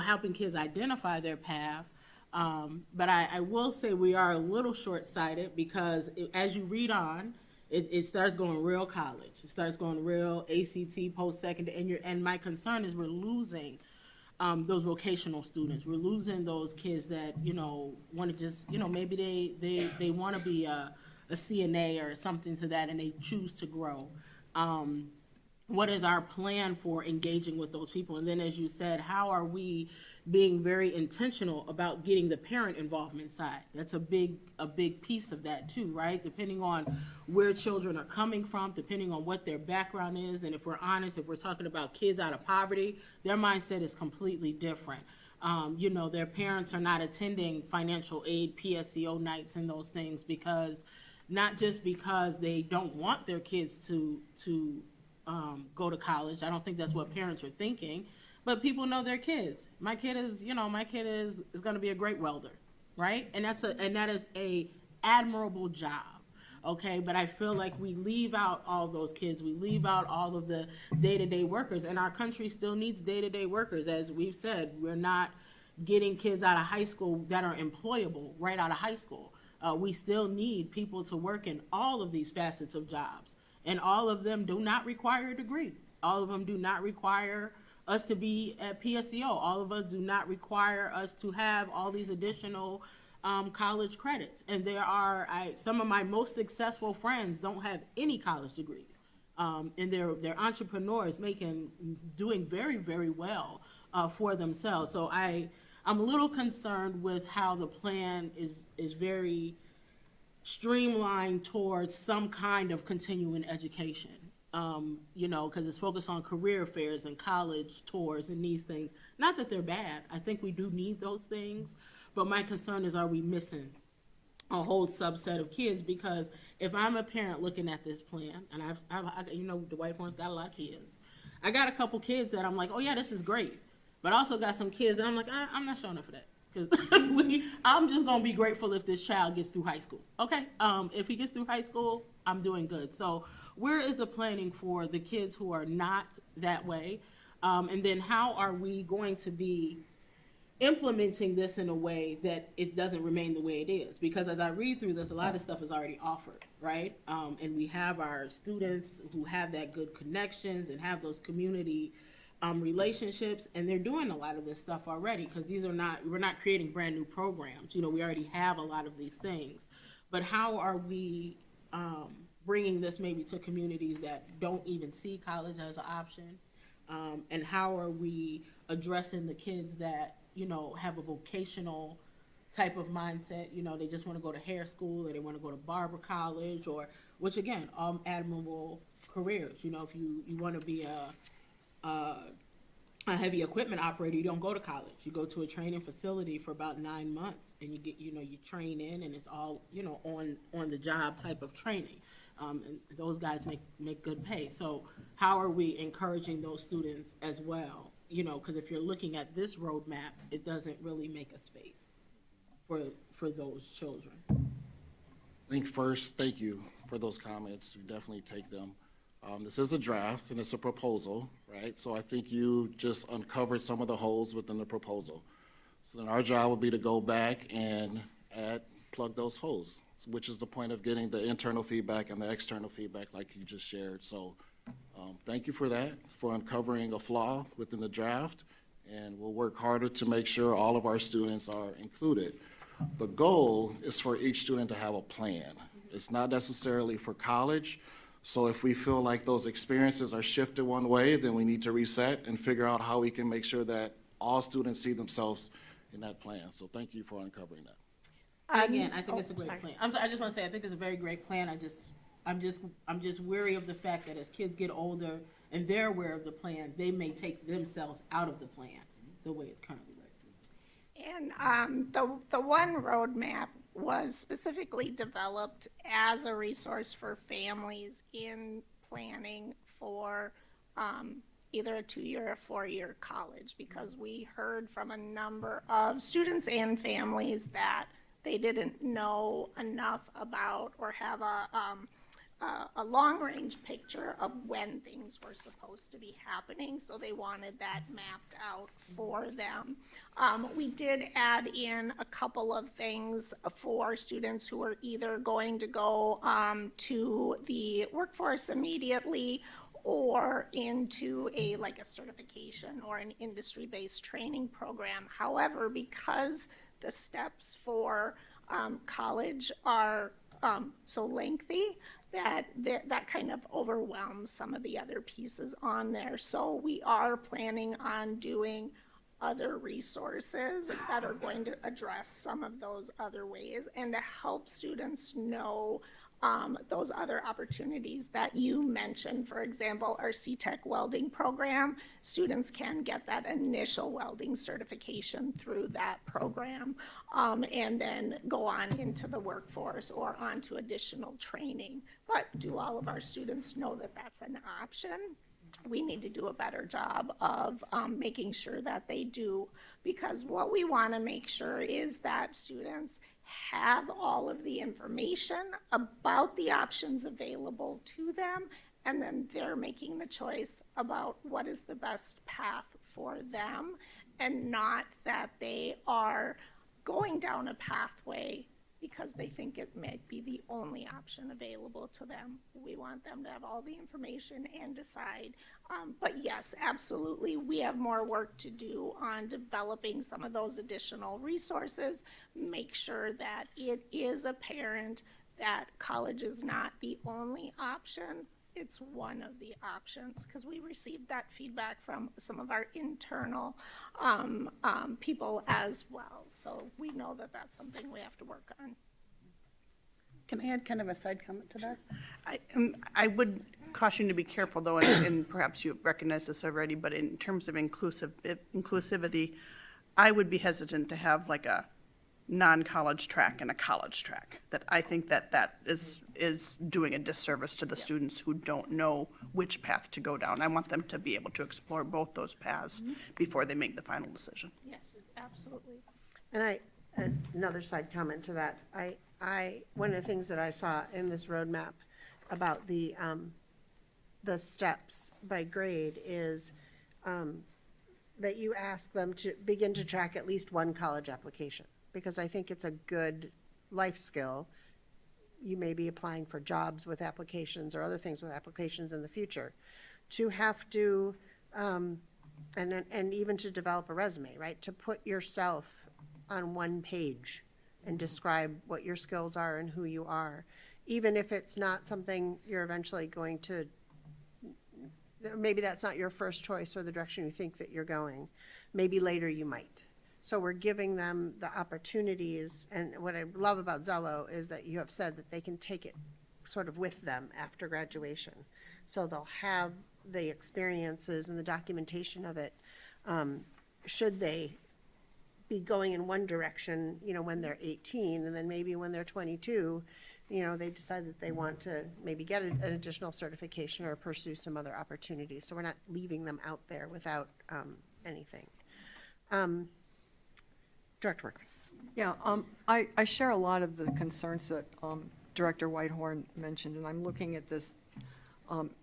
helping kids identify their path. But I will say we are a little short-sighted because as you read on, it starts going real college. It starts going real ACT, post-secondary, and my concern is we're losing those vocational students. We're losing those kids that, want to just, maybe they want to be a CNA or something to that, and they choose to grow. What is our plan for engaging with those people? And then, as you said, how are we being very intentional about getting the parent involvement side? That's a big piece of that too, right? Depending on where children are coming from, depending on what their background is, and if we're honest, if we're talking about kids out of poverty, their mindset is completely different. Their parents are not attending financial aid, PSEO nights, and those things not just because they don't want their kids to go to college. I don't think that's what parents are thinking, but people know their kids. My kid is going to be a great welder, right? And that is a admirable job. Okay, but I feel like we leave out all those kids. We leave out all of the day-to-day workers, and our country still needs day-to-day workers. As we've said, we're not getting kids out of high school that are employable right out of high school. We still need people to work in all of these facets of jobs. And all of them do not require a degree. All of them do not require us to be at PSEO. All of us do not require us to have all these additional college credits. And some of my most successful friends don't have any college degrees. And they're entrepreneurs doing very, very well for themselves. So I'm a little concerned with how the plan is very streamlined towards some kind of continuing education, because it's focused on career fairs and college tours and these things. Not that they're bad. I think we do need those things, but my concern is, are we missing a whole subset of kids? Because if I'm a parent looking at this plan, and the Whitehorn's got a lot of kids. I got a couple kids that I'm like, oh yeah, this is great. But I also got some kids that I'm like, I'm not showing up for that. Because I'm just going to be grateful if this child gets through high school. Okay, if he gets through high school, I'm doing good. So where is the planning for the kids who are not that way? And then how are we going to be implementing this in a way that it doesn't remain the way it is? Because as I read through this, a lot of stuff is already offered, right? And we have our students who have that good connections and have those community relationships, and they're doing a lot of this stuff already, because we're not creating brand new programs. We already have a lot of these things. But how are we bringing this maybe to communities that don't even see college as an option? And how are we addressing the kids that, have a vocational type of mindset? They just want to go to hair school, or they want to go to barber college, which again, all admirable careers. If you want to be a heavy equipment operator, you don't go to college. You go to a training facility for about 9 months, and you get, you train in, and it's all, on the job type of training. And those guys make good pay. So how are we encouraging those students as well? Because if you're looking at this roadmap, it doesn't really make a space for those children. I think first, thank you for those comments. We definitely take them. This is a draft and it's a proposal, right? So I think you just uncovered some of the holes within the proposal. So then our job would be to go back and plug those holes, which is the point of getting the internal feedback and the external feedback like you just shared. So Thank you for that, for uncovering a flaw within the draft, and we'll work harder to make sure all of our students are included. The goal is for each student to have a plan. It's not necessarily for college, so if we feel like those experiences are shifted one way, then we need to reset and figure out how we can make sure that all students see themselves in that plan. So thank you for uncovering that. Again, I think it's a great plan. I'm sorry, I just want to say, I think it's a very great plan. I'm just weary of the fact that as kids get older and they're aware of the plan, they may take themselves out of the plan the way it's currently written. And the one roadmap was specifically developed as a resource for families in planning for either a 2-year or 4-year college, because we heard from a number of students and families that they didn't know enough about or have a long-range picture of when things were supposed to be happening, so they wanted that mapped out for them. We did add in a couple of things for students who are either going to go to the workforce immediately or into a certification or an industry-based training program. However, because the steps for college are so lengthy, that kind of overwhelms some of the other pieces on there. So we are planning on doing other resources that are going to address some of those other ways and to help students know those other opportunities that you mentioned. For example, our CTEC welding program, students can get that initial welding certification through that program and then go on into the workforce or onto additional training. But do all of our students know that that's an option? We need to do a better job of making sure that they do, because what we want to make sure is that students have all of the information about the options available to them, and then they're making the choice about what is the best path for them, and not that they are going down a pathway because they think it might be the only option available to them. We want them to have all the information and decide. But yes, absolutely, we have more work to do on developing some of those additional resources, make sure that it is apparent that college is not the only option. It's one of the options, because we received that feedback from some of our internal people as well. So we know that that's something we have to work on. Can I add kind of a side comment to that? I would caution you to be careful, though, and perhaps you recognize this already, but in terms of inclusivity, I would be hesitant to have like a non-college track and a college track. That I think that is doing a disservice to the students who don't know which path to go down. I want them to be able to explore both those paths before they make the final decision. Yes, absolutely. And another side comment to that, one of the things that I saw in this roadmap about the steps by grade is that you ask them to begin to track at least one college application, because I think it's a good life skill. You may be applying for jobs with applications or other things with applications in the future, to have to, and even to develop a resume, right? To put yourself on one page and describe what your skills are and who you are, even if it's not something you're eventually going to, maybe that's not your first choice or the direction you think that you're going. Maybe later you might. So we're giving them the opportunities, and what I love about Zello is that you have said that they can take it sort of with them after graduation. So they'll have the experiences and the documentation of it, should they be going in one direction, when they're 18, and then maybe when they're 22, they decide that they want to maybe get an additional certification or pursue some other opportunities. So we're not leaving them out there without anything. Director Work. Yeah, I share a lot of the concerns that Director Whitehorn mentioned, and I'm looking at this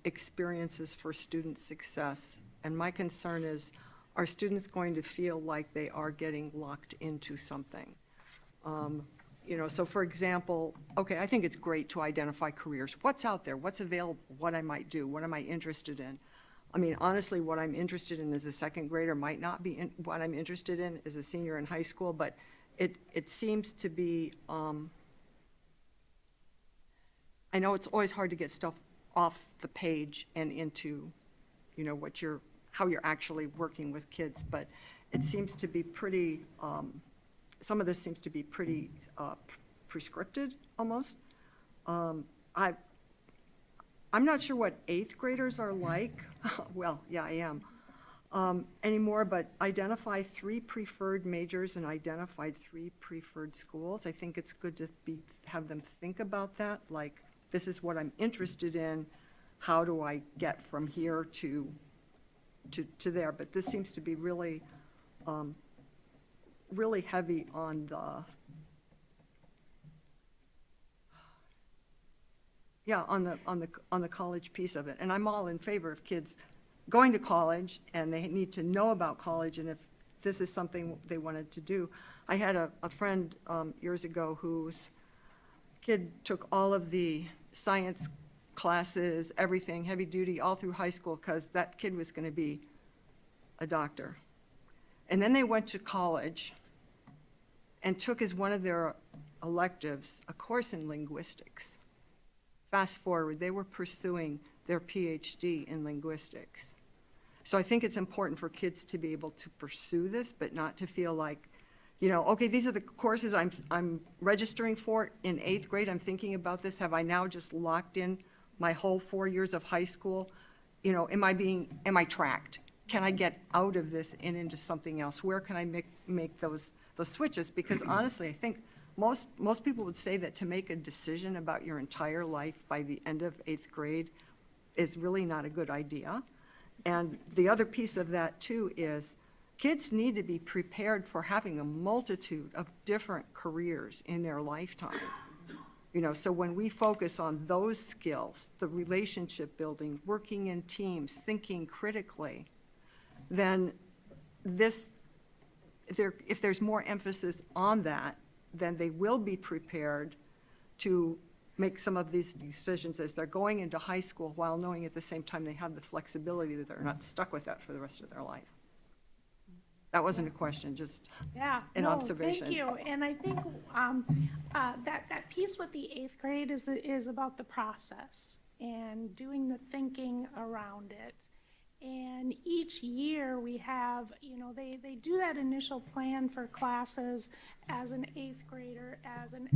experiences for student success. And my concern is, are students going to feel like they are getting locked into something? You know, so for example, okay, I think it's great to identify careers. What's out there? What's available? What I might do? What am I interested in? I mean, honestly, what I'm interested in as a second grader might not be what I'm interested in as a senior in high school, but it seems to be, I know it's always hard to get stuff off the page and into, you know, how you're actually working with kids, but it seems to be pretty, some of this seems to be pretty prescripted almost. I'm not sure what eighth graders are like. Well, yeah, I am. Anymore, but identify 3 preferred majors and identified 3 preferred schools. I think it's good to have them think about that, like, this is what I'm interested in. How do I get from here to there? But this seems to be really, really heavy on the college piece of it. And I'm all in favor of kids going to college, and they need to know about college, and if this is something they wanted to do. I had a friend years ago whose kid took all of the science classes, everything, heavy duty, all through high school, because that kid was going to be a doctor. And then they went to college and took as one of their electives a course in linguistics. Fast forward, they were pursuing their PhD in linguistics. So I think it's important for kids to be able to pursue this, but not to feel like, you know, okay, these are the courses I'm registering for in 8th grade. I'm thinking about this. Have I now just locked in my whole 4 years of high school? You know, am I tracked? Can I get out of this and into something else? Where can I make those switches? Because honestly, I think most people would say that to make a decision about your entire life by the end of 8th grade is really not a good idea. And the other piece of that too is kids need to be prepared for having a multitude of different careers in their lifetime. You know, so when we focus on those skills, the relationship building, working in teams, thinking critically, then if there's more emphasis on that, then they will be prepared to make some of these decisions as they're going into high school, while knowing at the same time they have the flexibility that they're not stuck with that for the rest of their life. That wasn't a question, just an observation. Thank you. And I think that piece with the 8th grade is about the process and doing the thinking around it. And each year we have, you know, they do that initial plan for classes as an 8th grader, as an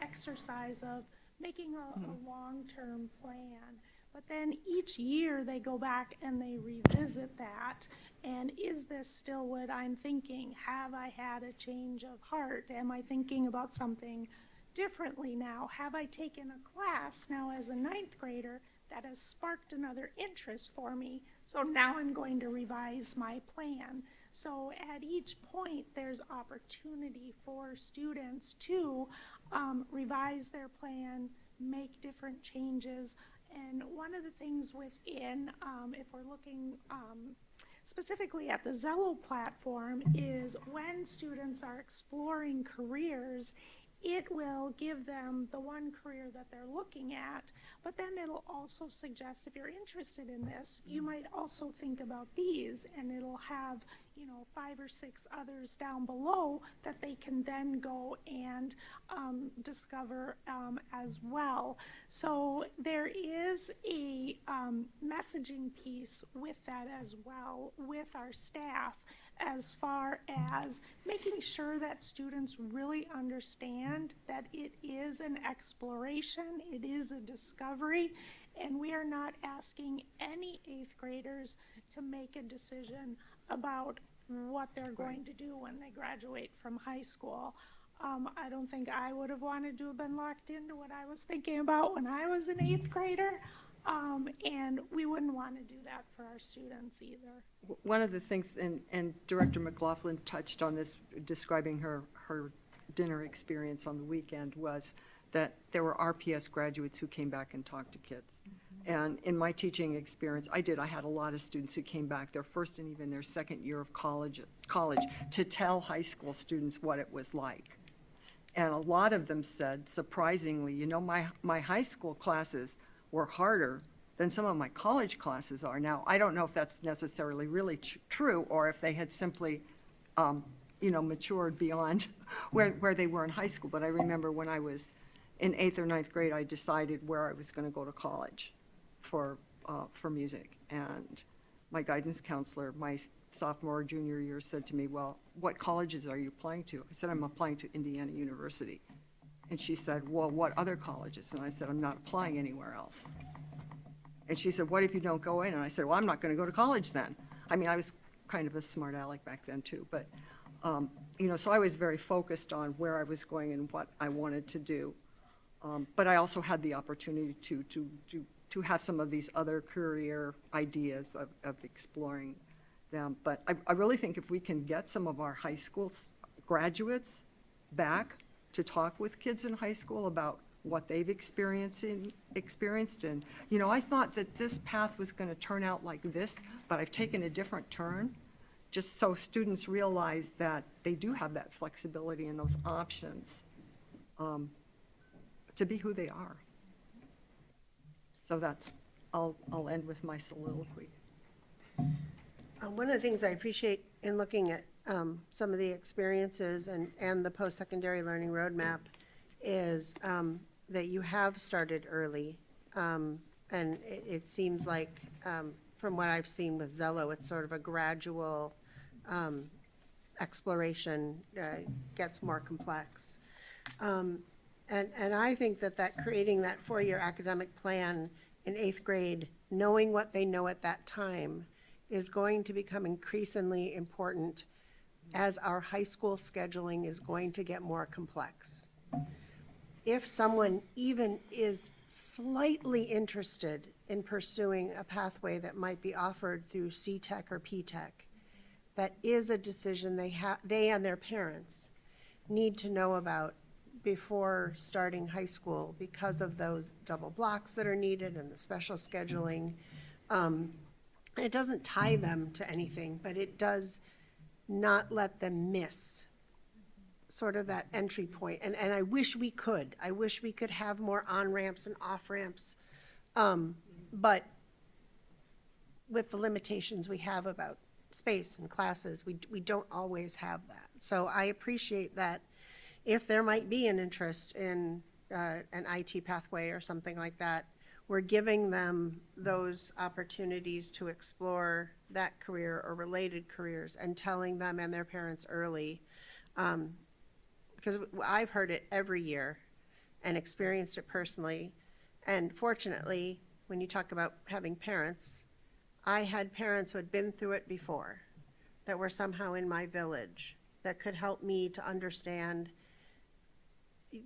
exercise of making a long-term plan. But then each year they go back and they revisit that. And is this still what I'm thinking? Have I had a change of heart? Am I thinking about something differently now? Have I taken a class now as a 9th grader that has sparked another interest for me? So now I'm going to revise my plan. So at each point, there's opportunity for students to revise their plan, make different changes. And one of the things within, if we're looking specifically at the Zello platform, is when students are exploring careers, it will give them the one career that they're looking at, but then it'll also suggest, if you're interested in this, you might also think about these, and it'll have, you know, 5 or 6 others down below that they can then go and discover as well. So there is a messaging piece with that as well with our staff, as far as making sure that students really understand that it is an exploration, it is a discovery, and we are not asking any 8th graders to make a decision about what they're going to do when they graduate from high school. I don't think I would have wanted to have been locked into what I was thinking about when I was an 8th grader. And we wouldn't want to do that for our students either. One of the things, and Director McLaughlin touched on this, describing her dinner experience on the weekend, was that there were RPS graduates who came back and talked to kids. And in my teaching experience, I had a lot of students who came back their first and even their second year of college to tell high school students what it was like. And a lot of them said, surprisingly, you know, my high school classes were harder than some of my college classes are. Now, I don't know if that's necessarily really true, or if they had simply, you know, matured beyond where they were in high school. But I remember when I was in 8th or 9th grade, I decided where I was going to go to college for music. And my guidance counselor, my sophomore or junior year, said to me, well, what colleges are you applying to? I said, I'm applying to Indiana University. And she said, well, what other colleges? And I said, I'm not applying anywhere else. And she said, what if you don't go in? And I said, well, I'm not going to go to college then. I mean, I was kind of a smart aleck back then too, but, you know, so I was very focused on where I was going and what I wanted to do. But I also had the opportunity to have some of these other career ideas of exploring them. But I really think if we can get some of our high school graduates back to talk with kids in high school about what they've experienced. And, you know, I thought that this path was going to turn out like this, but I've taken a different turn, just so students realize that they do have that flexibility and those options to be who they are. So that's, I'll end with my soliloquy. One of the things I appreciate in looking at some of the experiences and the post-secondary learning roadmap is that you have started early. And it seems like, from what I've seen with Zello, it's sort of a gradual exploration, gets more complex. And I think that creating that 4-year academic plan in 8th grade, knowing what they know at that time, is going to become increasingly important as our high school scheduling is going to get more complex. If someone even is slightly interested in pursuing a pathway that might be offered through C-Tech or P-Tech, that is a decision they and their parents need to know about before starting high school because of those double blocks that are needed and the special scheduling. It doesn't tie them to anything, but it does not let them miss sort of that entry point. And I wish we could. I wish we could have more on-ramps and off-ramps. But with the limitations we have about space and classes, we don't always have that. So I appreciate that if there might be an interest in an IT pathway or something like that, we're giving them those opportunities to explore that career or related careers and telling them and their parents early. Because I've heard it every year and experienced it personally. And fortunately, when you talk about having parents, I had parents who had been through it before that were somehow in my village that could help me to understand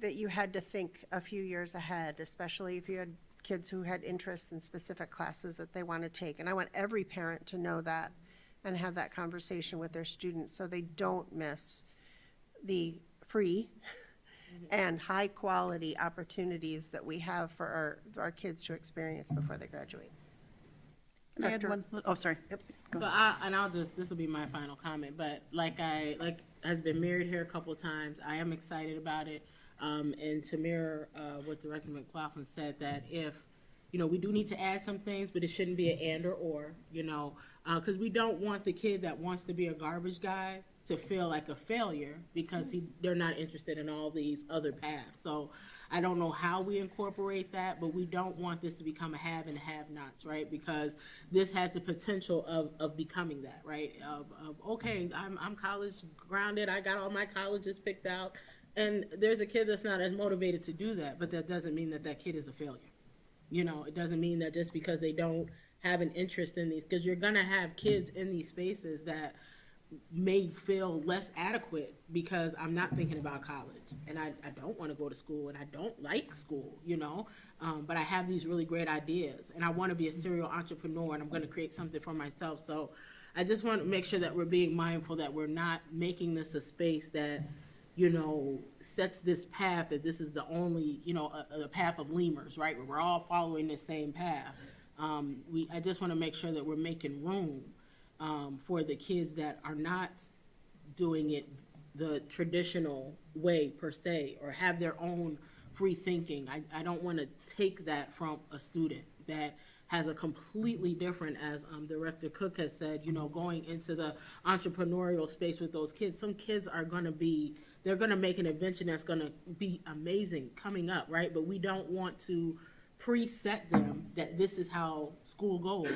that you had to think a few years ahead, especially if you had kids who had interests in specific classes that they want to take. And I want every parent to know that and have that conversation with their students so they don't miss the free and high quality opportunities that we have for our kids to experience before they graduate. Can I add one? Oh, sorry. Yep. This will be my final comment, but like has been married here a couple of times, I am excited about it. And to mirror what Director McLaughlin said, that if, you know, we do need to add some things, but it shouldn't be an and or, you know, because we don't want the kid that wants to be a garbage guy to feel like a failure because they're not interested in all these other paths. So I don't know how we incorporate that, but we don't want this to become a have and have-nots, right? Because this has the potential of becoming that, right? Okay, I'm college grounded, I got all my colleges picked out, and there's a kid that's not as motivated to do that, but that doesn't mean that kid is a failure. You know, it doesn't mean that just because they don't have an interest in these, because you're gonna have kids in these spaces that may feel less adequate because I'm not thinking about college and I don't want to go to school and I don't like school, you know, but I have these really great ideas and I want to be a serial entrepreneur and I'm going to create something for myself. So I just want to make sure that we're being mindful that we're not making this a space that, you know, sets this path that this is the only, you know, a path of lemurs, right? Where we're all following the same path. I just want to make sure that we're making room for the kids that are not doing it the traditional way per se, or have their own free thinking. I don't want to take that from a student that has a completely different, as Director Cook has said, going into the entrepreneurial space with those kids. Some kids are going to be, they're going to make an invention that's going to be amazing coming up, right? But we don't want to preset them that this is how school goes.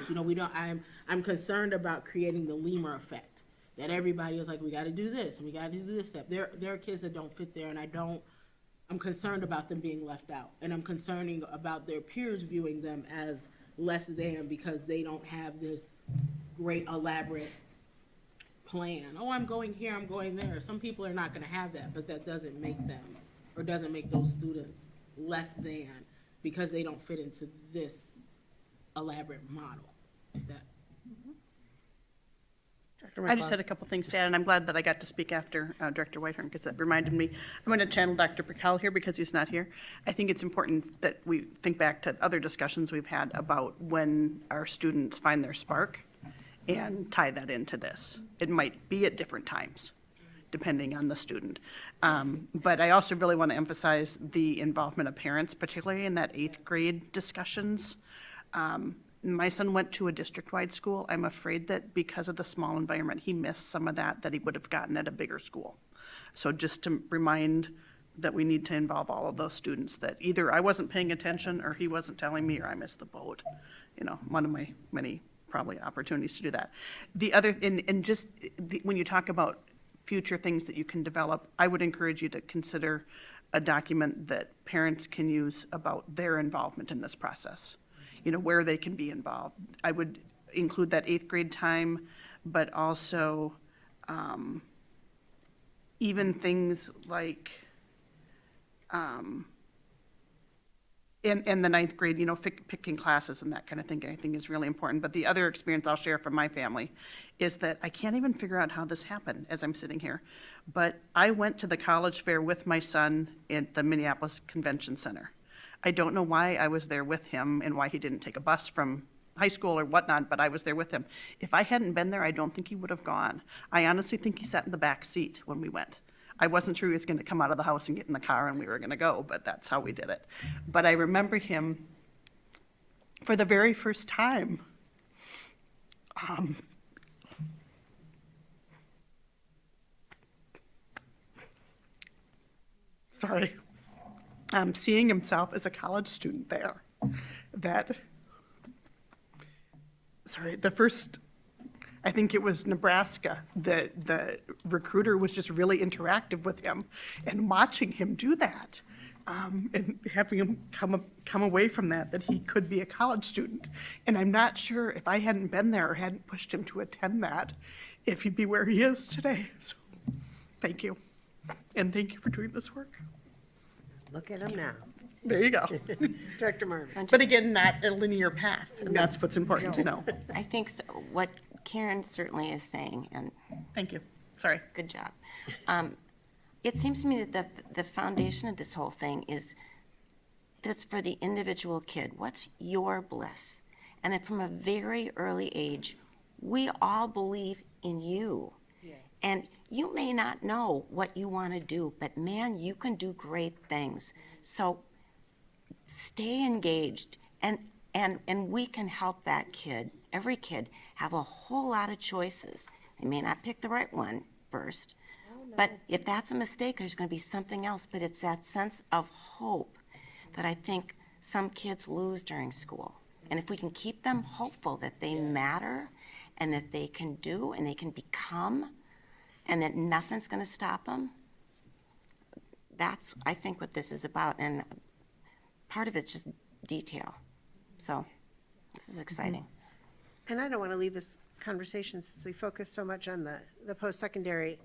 I'm concerned about creating the lemur effect, that everybody is like, we got to do this and we got to do this step. There are kids that don't fit there, and I'm concerned about them being left out, and I'm concerned about their peers viewing them as less than because they don't have this great elaborate plan. Oh, I'm going here, I'm going there. Some people are not going to have that, but that doesn't make them, or doesn't make those students less than because they don't fit into this elaborate model. If that I just had a couple things to add, and I'm glad that I got to speak after Director Whitehorn, because that reminded me. I'm going to channel Dr. Pickell here because he's not here. I think it's important that we think back to other discussions we've had about when our students find their spark and tie that into this. It might be at different times, depending on the student. But I also really want to emphasize the involvement of parents, particularly in that 8th grade discussions. My son went to a district-wide school. I'm afraid that because of the small environment, he missed some of that he would have gotten at a bigger school. So just to remind that we need to involve all of those students, that either I wasn't paying attention or he wasn't telling me or I missed the boat. One of my many probably opportunities to do that. The other, when you talk about future things that you can develop, I would encourage you to consider a document that parents can use about their involvement in this process. Where they can be involved. I would include that 8th grade time, but also even things like in the 9th grade, picking classes and that kind of thing, I think is really important. But the other experience I'll share from my family is that I can't even figure out how this happened as I'm sitting here. But I went to the college fair with my son at the Minneapolis Convention Center. I don't know why I was there with him and why he didn't take a bus from high school or whatnot, but I was there with him. If I hadn't been there, I don't think he would have gone. I honestly think he sat in the back seat when we went. I wasn't sure he was going to come out of the house and get in the car and we were going to go, but that's how we did it. But I remember him for the very first time. Seeing himself as a college student there. The first, I think it was Nebraska, the recruiter was just really interactive with him, and watching him do that, and having him come away from that he could be a college student. And I'm not sure if I hadn't been there or hadn't pushed him to attend that, if he'd be where he is today. So thank you. And thank you for doing this work. Look at him now. There you go. Director Marvin. But again, not a linear path, and that's what's important to know. I think so. What Karen certainly is saying, and Thank you. Sorry. good job. It seems to me that the foundation of this whole thing is that it's for the individual kid. What's your bliss? And that from a very early age, we all believe in you. And you may not know what you want to do, but man, you can do great things. So stay engaged, and we can help that kid, every kid, have a whole lot of choices. They may not pick the right one first, but if that's a mistake, there's going to be something else. But it's that sense of hope that I think some kids lose during school. And if we can keep them hopeful that they matter and that they can do and they can become, and that nothing's going to stop them, that's, I think, what this is about. And part of it's just detail. So this is exciting. And I don't want to leave this conversation, since we focus so much on the post-secondary,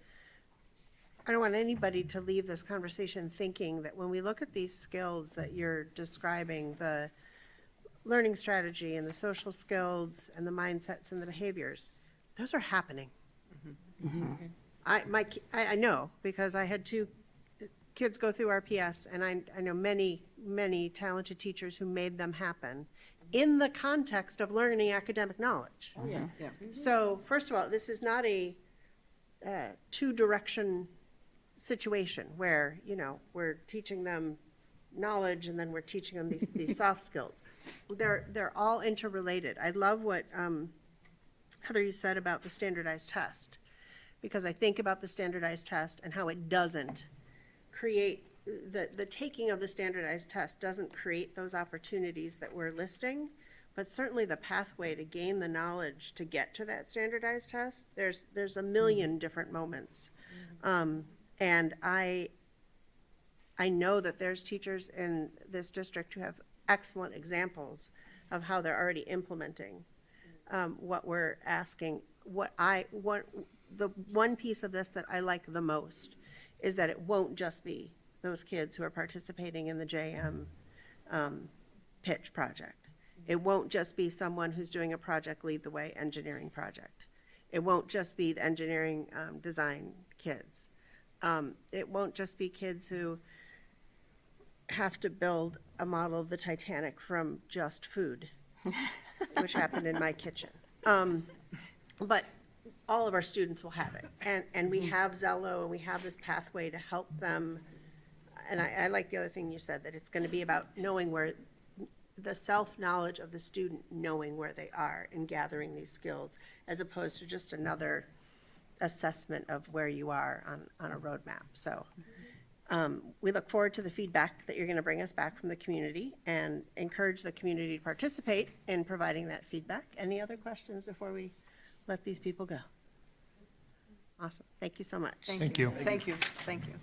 I don't want anybody to leave this conversation thinking that when we look at these skills that you're describing, the learning strategy and the social skills and the mindsets and the behaviors, those are happening. I know, because I had 2 kids go through RPS, and I know many, many talented teachers who made them happen in the context of learning academic knowledge. Yeah. So first of all, this is not a 2-direction situation where, you know, we're teaching them knowledge and then we're teaching them these soft skills. They're all interrelated. I love what Heather, you said about the standardized test, because I think about the standardized test and how it doesn't create, the taking of the standardized test doesn't create those opportunities that we're listing, but certainly the pathway to gain the knowledge to get to that standardized test, there's a million different moments. And I know that there's teachers in this district who have excellent examples of how they're already implementing what we're asking. The one piece of this that I like the most is that it won't just be those kids who are participating in the JM pitch project. It won't just be someone who's doing a project lead the way engineering project. It won't just be the engineering design kids. It won't just be kids who have to build a model of the Titanic from just food, which happened in my kitchen. But all of our students will have it. And we have Zello, and we have this pathway to help them. And I like the other thing you said, that it's going to be about knowing where, the self-knowledge of the student, knowing where they are and gathering these skills, as opposed to just another assessment of where you are on a roadmap. So we look forward to the feedback that you're going to bring us back from the community, and encourage the community to participate in providing that feedback. Any other questions before we let these people go? Awesome. Thank you so much. Thank you. Thank you, thank you.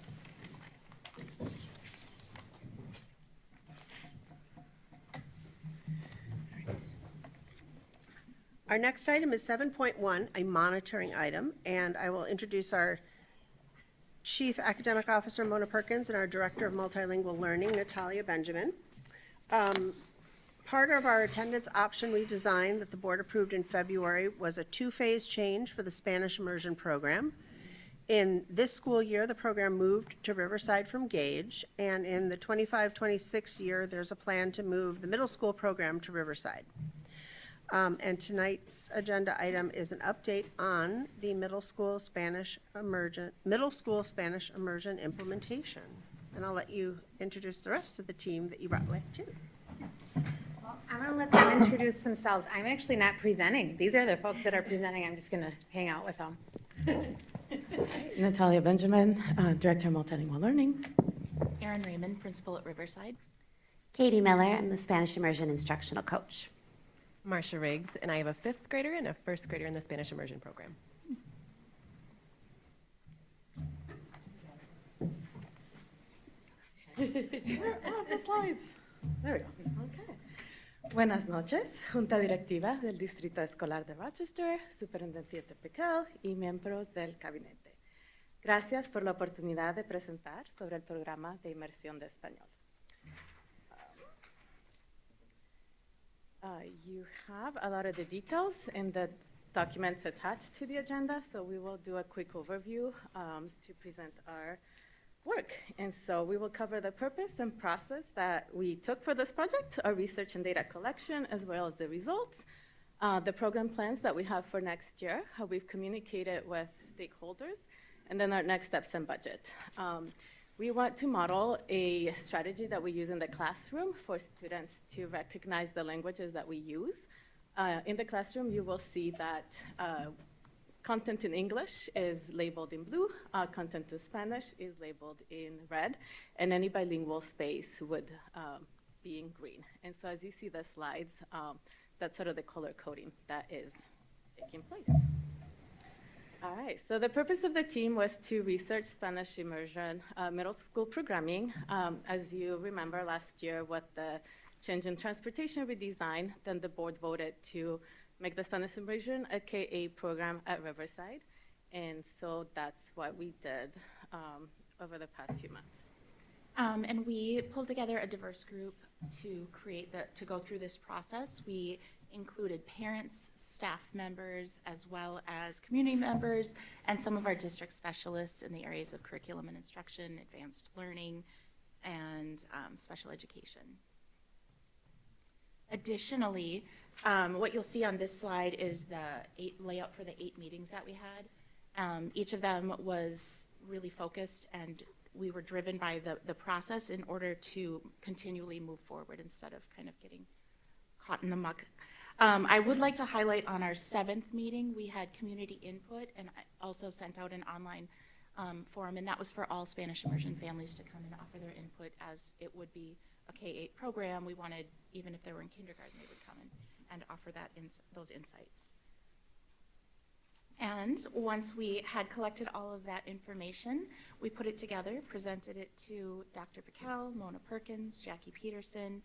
Our next item is 7.1, a monitoring item, and I will introduce our Chief Academic Officer, Mona Perkins, and our Director of Multilingual Learning, Natalia Benjamin. Part of our attendance option we designed that the board approved in February was a two-phase change for the Spanish immersion program. In this school year, the program moved to Riverside from Gage, and in the 25-26 year, there's a plan to move the middle school program to Riverside. And tonight's agenda item is an update on the middle school Spanish immersion implementation. And I'll let you introduce the rest of the team that you brought with too. Well, I'm gonna let them introduce themselves. I'm actually not presenting. These are the folks that are presenting. I'm just gonna hang out with them. Natalia Benjamin, Director of Multilingual Learning. Erin Raymond, Principal at Riverside. Katie Miller, I'm the Spanish Immersion Instructional Coach. Marcia Riggs, and I have a 5th grader and a 1st grader in the Spanish immersion program. The slides. There we go. Okay. Buenas noches, Junta Directiva del Distrito Escolar de Rochester, Superintendente Piquel y miembros del gabinete. Gracias por la oportunidad de presentar sobre el programa de inmersión de español. You have a lot of the details in the documents attached to the agenda, so we will do a quick overview to present our work. And so we will cover the purpose and process that we took for this project, our research and data collection, as well as the results, the program plans that we have for next year, how we've communicated with stakeholders, and then our next steps and budget. We want to model a strategy that we use in the classroom for students to recognize the languages that we use. In the classroom, you will see that content in English is labeled in blue, content in Spanish is labeled in red, and any bilingual space would be in green. And so as you see the slides, that's sort of the color coding that is taking place. All right, so the purpose of the team was to research Spanish immersion middle school programming. As you remember last year with the change in transportation redesign, then the board voted to make the Spanish immersion a KA program at Riverside. And so that's what we did over the past few months. And we pulled together a diverse group to go through this process. We included parents, staff members, as well as community members, and some of our district specialists in the areas of curriculum and instruction, advanced learning, and special education. Additionally, what you'll see on this slide is the layout for the 8 meetings that we had. Each of them was really focused, and we were driven by the process in order to continually move forward instead of kind of getting caught in the muck. I would like to highlight on our 7th meeting, we had community input, and I also sent out an online forum, and that was for all Spanish immersion families to come and offer their input, as it would be a K-8 program. We wanted, even if they were in kindergarten, they would come and offer that those insights. And once we had collected all of that information, we put it together, presented it to Dr. Pical, Mona Perkins, Jackie Peterson.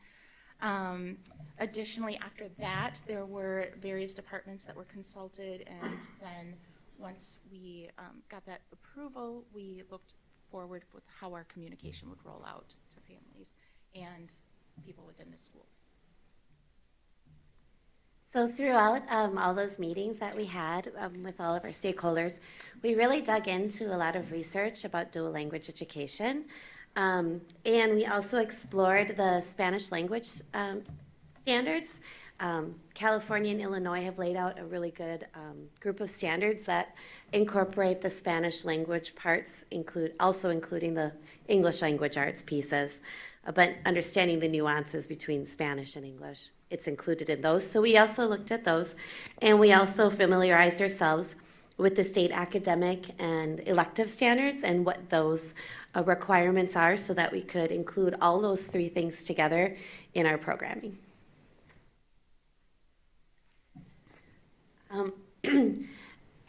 Additionally, after that, there were various departments that were consulted, and then once we got that approval, we looked forward with how our communication would roll out to families and people within the schools. So throughout all those meetings that we had with all of our stakeholders, we really dug into a lot of research about dual language education. And we also explored the Spanish language standards. California and Illinois have laid out a really good group of standards that incorporate the Spanish language parts, including the English language arts pieces, but understanding the nuances between Spanish and English. It's included in those. So we also looked at those, and we also familiarized ourselves with the state academic and elective standards and what those requirements are, so that we could include all those 3 things together in our programming.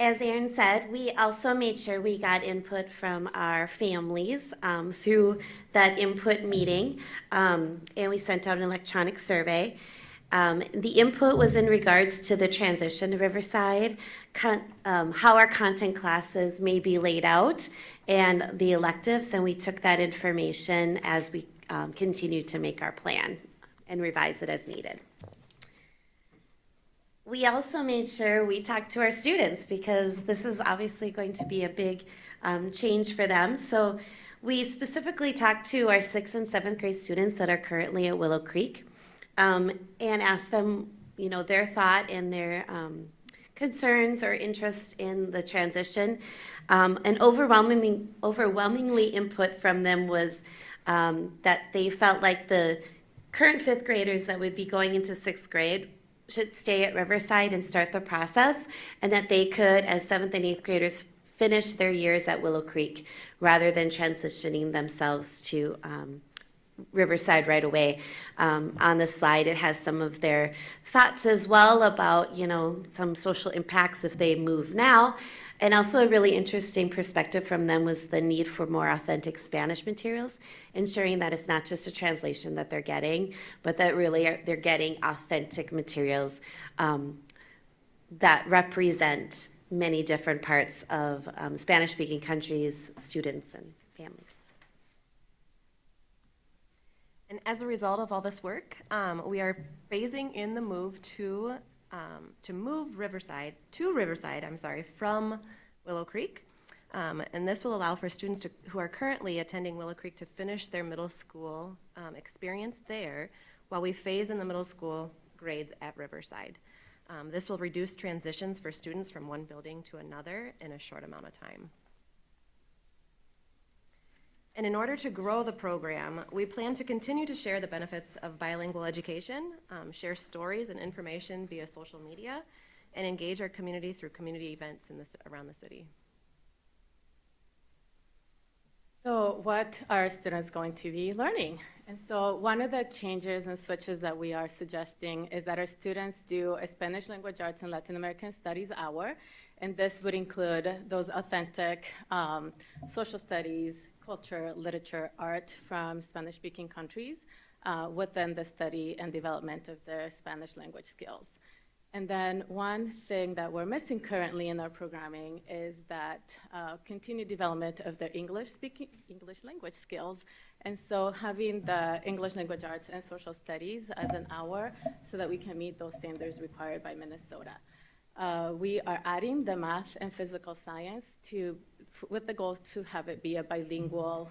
As Erin said, we also made sure we got input from our families through that input meeting, and we sent out an electronic survey. The input was in regards to the transition to Riverside, how our content classes may be laid out, and the electives, and we took that information as we continued to make our plan and revise it as needed. We also made sure we talked to our students, because this is obviously going to be a big change for them. So we specifically talked to our 6th and 7th grade students that are currently at Willow Creek, and asked them, their thought and their concerns or interest in the transition. And overwhelmingly input from them was that they felt like the current 5th graders that would be going into 6th grade should stay at Riverside and start the process, and that they could, as 7th and 8th graders, finish their years at Willow Creek rather than transitioning themselves to Riverside right away. On the slide, it has some of their thoughts as well about, some social impacts if they move now. And also a really interesting perspective from them was the need for more authentic Spanish materials, ensuring that it's not just a translation that they're getting, but that really they're getting authentic materials that represent many different parts of Spanish-speaking countries, students, and families. And as a result of all this work, we are phasing in the move to move Riverside from Willow Creek. And this will allow for students who are currently attending Willow Creek to finish their middle school experience there, while we phase in the middle school grades at Riverside. This will reduce transitions for students from one building to another in a short amount of time. And in order to grow the program, we plan to continue to share the benefits of bilingual education, share stories and information via social media, and engage our community through community events around the city. So what are students going to be learning? And so one of the changes and switches that we are suggesting is that our students do a Spanish language arts and Latin American studies hour, and this would include those authentic social studies, culture, literature, art from Spanish-speaking countries within the study and development of their Spanish language skills. And then one thing that we're missing currently in our programming is that continued development of their English language skills. And so having the English language arts and social studies as an hour so that we can meet those standards required by Minnesota. We are adding the math and physical science with the goal to have it be a bilingual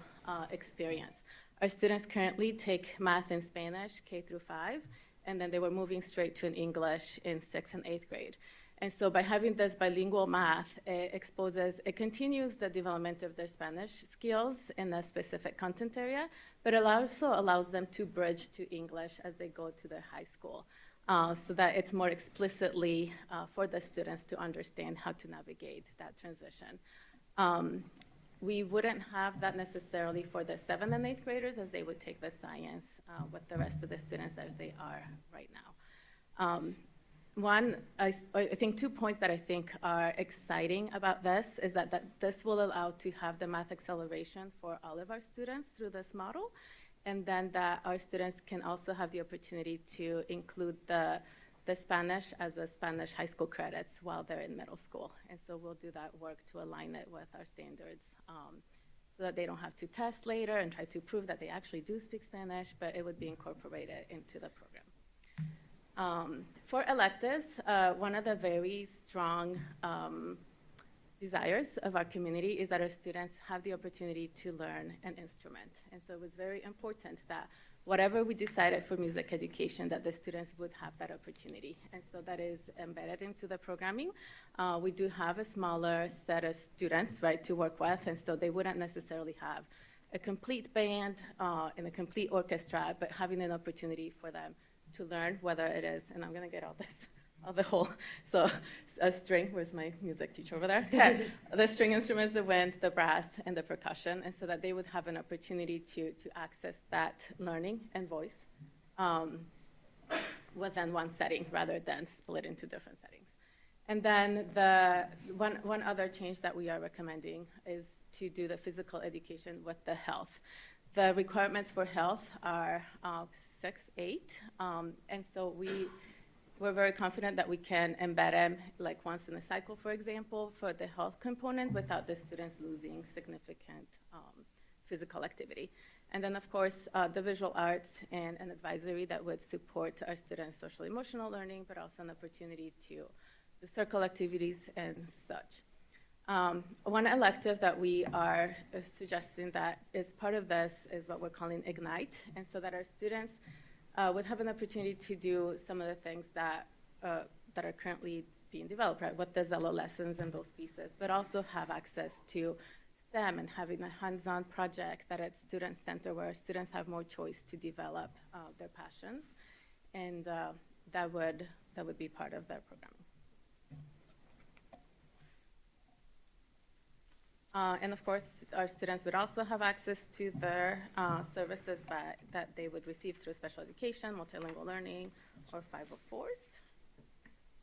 experience. Our students currently take math and Spanish K through 5, and then they were moving straight to an English in 6th and 8th grade. And so by having this bilingual math, it continues the development of their Spanish skills in a specific content area, but it also allows them to bridge to English as they go to their high school, so that it's more explicitly for the students to understand how to navigate that transition. We wouldn't have that necessarily for the 7th and 8th graders, as they would take the science with the rest of the students as they are right now. I think 2 points that I think are exciting about this is that this will allow to have the math acceleration for all of our students through this model, and then that our students can also have the opportunity to include the Spanish as a Spanish high school credits while they're in middle school. And so we'll do that work to align it with our standards, so that they don't have to test later and try to prove that they actually do speak Spanish, but it would be incorporated into the program. For electives, one of the very strong desires of our community is that our students have the opportunity to learn an instrument. And so it was very important that whatever we decided for music education, that the students would have that opportunity. And so that is embedded into the programming. We do have a smaller set of students, right, to work with, and so they wouldn't necessarily have a complete band and a complete orchestra, but having an opportunity for them to learn whether it is, and I'm gonna get all this, all the whole, so a string, where's my music teacher over there? Okay. The string instruments, the wind, the brass, and the percussion, and so that they would have an opportunity to access that learning and voice within one setting rather than split into different settings. And then the one other change that we are recommending is to do the physical education with the health. The requirements for health are 6, 8, and so we're very confident that we can embed them like once in a cycle, for example, for the health component without the students losing significant physical activity. And then, of course, the visual arts and an advisory that would support our students' social emotional learning, but also an opportunity to do circle activities and such. One elective that we are suggesting that is part of this is what we're calling Ignite, and so that our students would have an opportunity to do some of the things that are currently being developed, right, with the Zello lessons and those pieces, but also have access to STEM and having a hands-on project that at Student Center where students have more choice to develop their passions, and that would be part of their programming. And of course, our students would also have access to their services that they would receive through special education, multilingual learning, or 504s.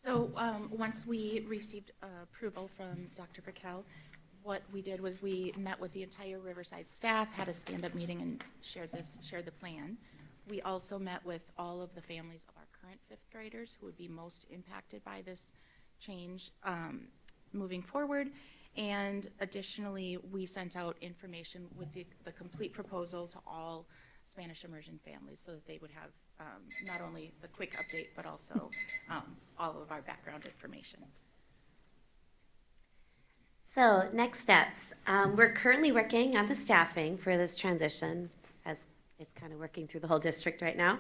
So once we received approval from Dr. Brickell, what we did was we met with the entire Riverside staff, had a stand-up meeting, and shared the plan. We also met with all of the families of our current 5th graders who would be most impacted by this change moving forward. And additionally, we sent out information with the complete proposal to all Spanish immersion families so that they would have not only the quick update, but also all of our background information. So next steps. We're currently working on the staffing for this transition, as it's kind of working through the whole district right now.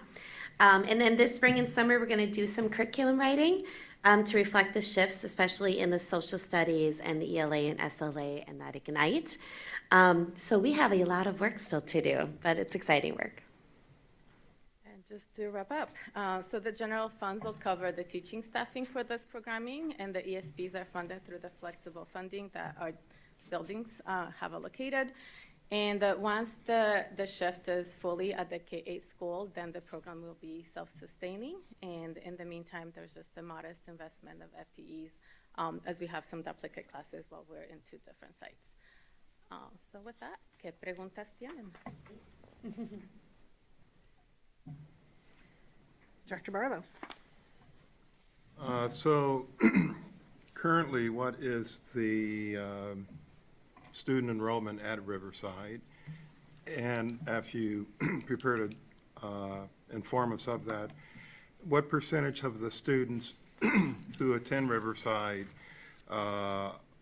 And then this spring and summer, we're going to do some curriculum writing to reflect the shifts, especially in the social studies and the ELA and SLA and that Ignite. So we have a lot of work still to do, but it's exciting work. And just to wrap up, so the general fund will cover the teaching staffing for this programming, and the ESPs are funded through the flexible funding that our buildings have allocated. And once the shift is fully at the K-8 school, then the program will be self-sustaining. And in the meantime, there's just a modest investment of FTEs as we have some duplicate classes while we're in 2 different sites. So with that, ¿qué preguntas tienen? Dr. Barlow. So currently, what is the student enrollment at Riverside? And as you prepare to inform us of that, what percentage of the students who attend Riverside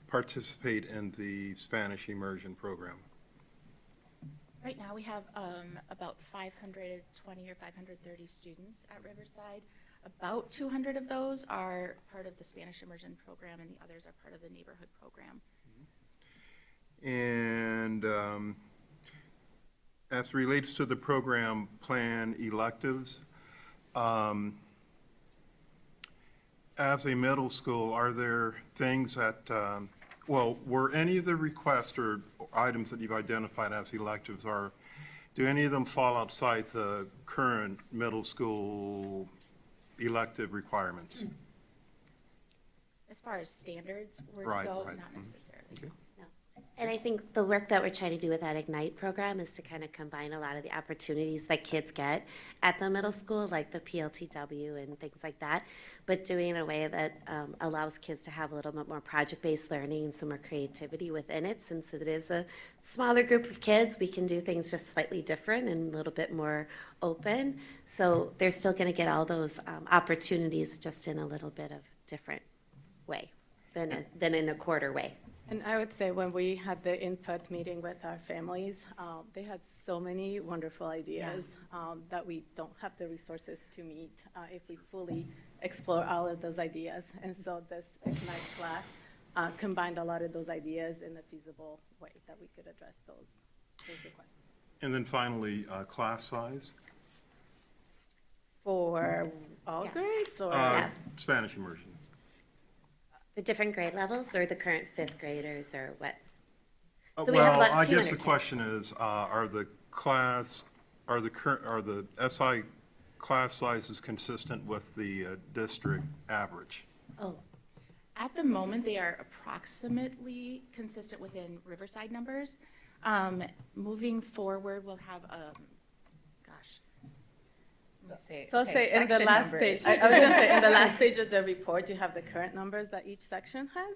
participate in the Spanish immersion program? Right now, we have about 520 or 530 students at Riverside. About 200 of those are part of the Spanish immersion program, and the others are part of the neighborhood program. And as relates to the program plan electives, as a middle school, are there things that, well, were any of the requests or items that you've identified as electives, do any of them fall outside the current middle school elective requirements? As far as standards were to Right, go, right. not necessarily. Okay. And I think the work that we're trying to do with that Ignite program is to kind of combine a lot of the opportunities that kids get at the middle school, like the PLTW and things like that, but doing it in a way that allows kids to have a little bit more project-based learning and some more creativity within it. Since it is a smaller group of kids, we can do things just slightly different and a little bit more open. So they're still going to get all those opportunities, just in a little bit of different way than in a quarter way. And I would say when we had the input meeting with our families, they had so many wonderful ideas that we don't have the resources to meet if we fully explore all of those ideas. And so this Ignite class combined a lot of those ideas in a feasible way that we could address those requests. And then finally, class size? For all grades or? Spanish immersion. The different grade levels, or the current fifth graders, or what? So Well, we have about I guess 200 the question is, are the SI class sizes consistent with the district average? Oh. At the moment, they are approximately consistent within Riverside numbers. Moving forward, we'll have, So I'll say in the last page, I was going to say in the last page of the report, you have the current numbers that each section has.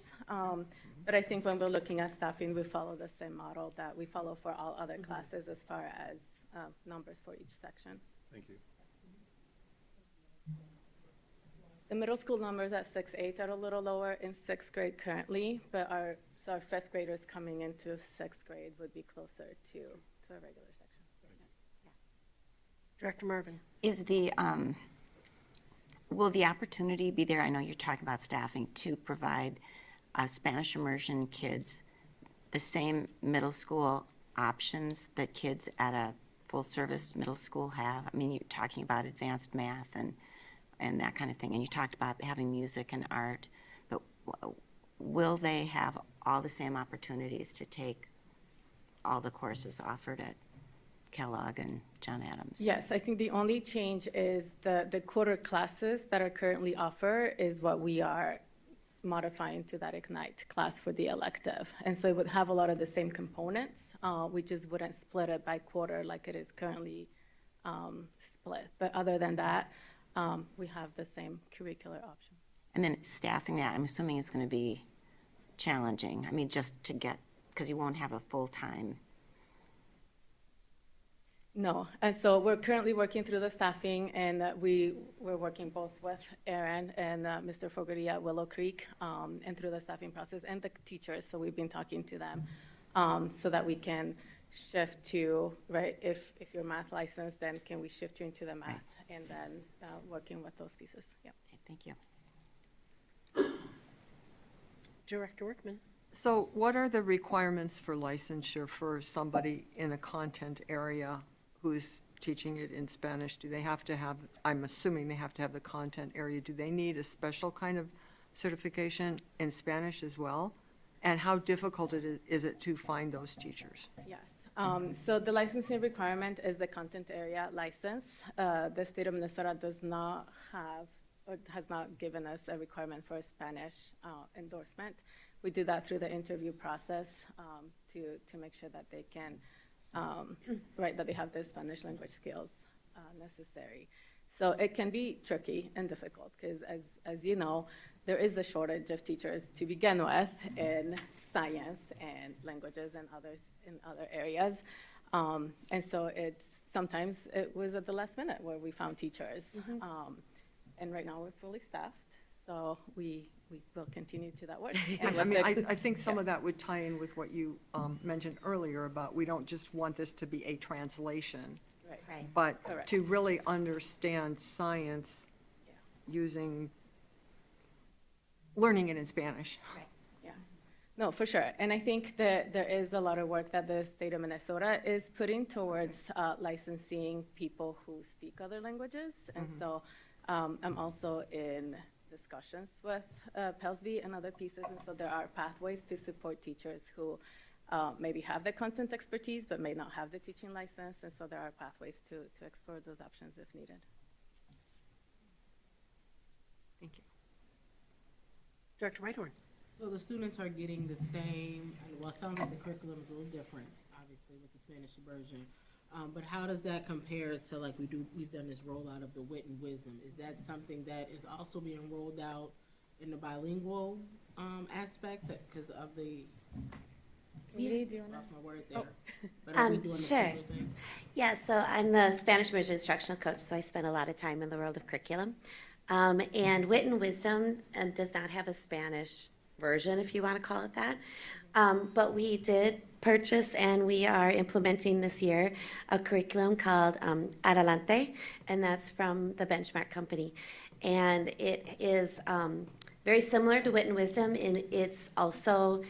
But I think when we're looking at staffing, we follow the same model that we follow for all other classes as far as numbers for each section. Thank you. The middle school numbers at 6-8 are a little lower in sixth grade currently, but our fifth graders coming into sixth grade would be closer to a regular section. Director Marvin. Is will the opportunity be there, I know you're talking about staffing, to provide Spanish immersion kids the same middle school options that kids at a full-service middle school have? I mean, you're talking about advanced math and that kind of thing, and you talked about having music and art, but will they have all the same opportunities to take all the courses offered at Kellogg and John Adams? Yes, I think the only change is the quarter classes that are currently offered is what we are modifying to that Ignite class for the elective. And so it would have a lot of the same components. We just wouldn't split it by quarter like it is currently split. But other than that, we have the same curricular option. And then staffing that, I'm assuming is going to be challenging. I mean, just to get, because you won't have a full-time. No, and so we're currently working through the staffing, and we're working both with Aaron and Mr. Fogarty at Willow Creek, and through the staffing process, and the teachers, so we've been talking to them, so that we can shift to, right, if you're math licensed, then can we shift you into the math, and then working with those pieces, yeah. Okay, thank you. Director Workman. So what are the requirements for licensure for somebody in a content area who's teaching it in Spanish? Do they have to have, I'm assuming they have to have the content area, do they need a special kind of certification in Spanish as well? And how difficult is it to find those teachers? Yes. So the licensing requirement is the content area license. The state of Minnesota does not have, or has not given us a requirement for a Spanish endorsement. We do that through the interview process to make sure that they can, right, that they have the Spanish language skills necessary. So it can be tricky and difficult because, as you know, there is a shortage of teachers to begin with in science and languages and others in other areas. And so sometimes it was at the last minute where we found teachers. And right now we're fully staffed, so we will continue to that work. I mean, I think some of that would tie in with what you mentioned earlier about we don't just want this to be a translation, right. but Correct. to really understand science learning it in Spanish. Yeah, no, for sure. And I think that there is a lot of work that the state of Minnesota is putting towards licensing people who speak other languages. And so I'm also in discussions with PELSB and other pieces. And so there are pathways to support teachers who maybe have the content expertise but may not have the teaching license. And so there are pathways to explore those options if needed. Thank you. Director Whitehorn. So the students are getting the same, well, it sounds like the curriculum is a little different, obviously, with the Spanish immersion. But how does that compare to, like, we've done this rollout of the wit and wisdom? Is that something that is also being rolled out in the bilingual aspect because of the, lost my word there. But are we doing a Sure. similar thing? Yeah, so I'm the Spanish immersion instructional coach, so I spend a lot of time in the world of curriculum. And Wit and Wisdom does not have a Spanish version, if you want to call it that. But we did purchase and we are implementing this year a curriculum called Adelante, and that's from the Benchmark Company. And it is very similar to Wit and Wisdom, and it's also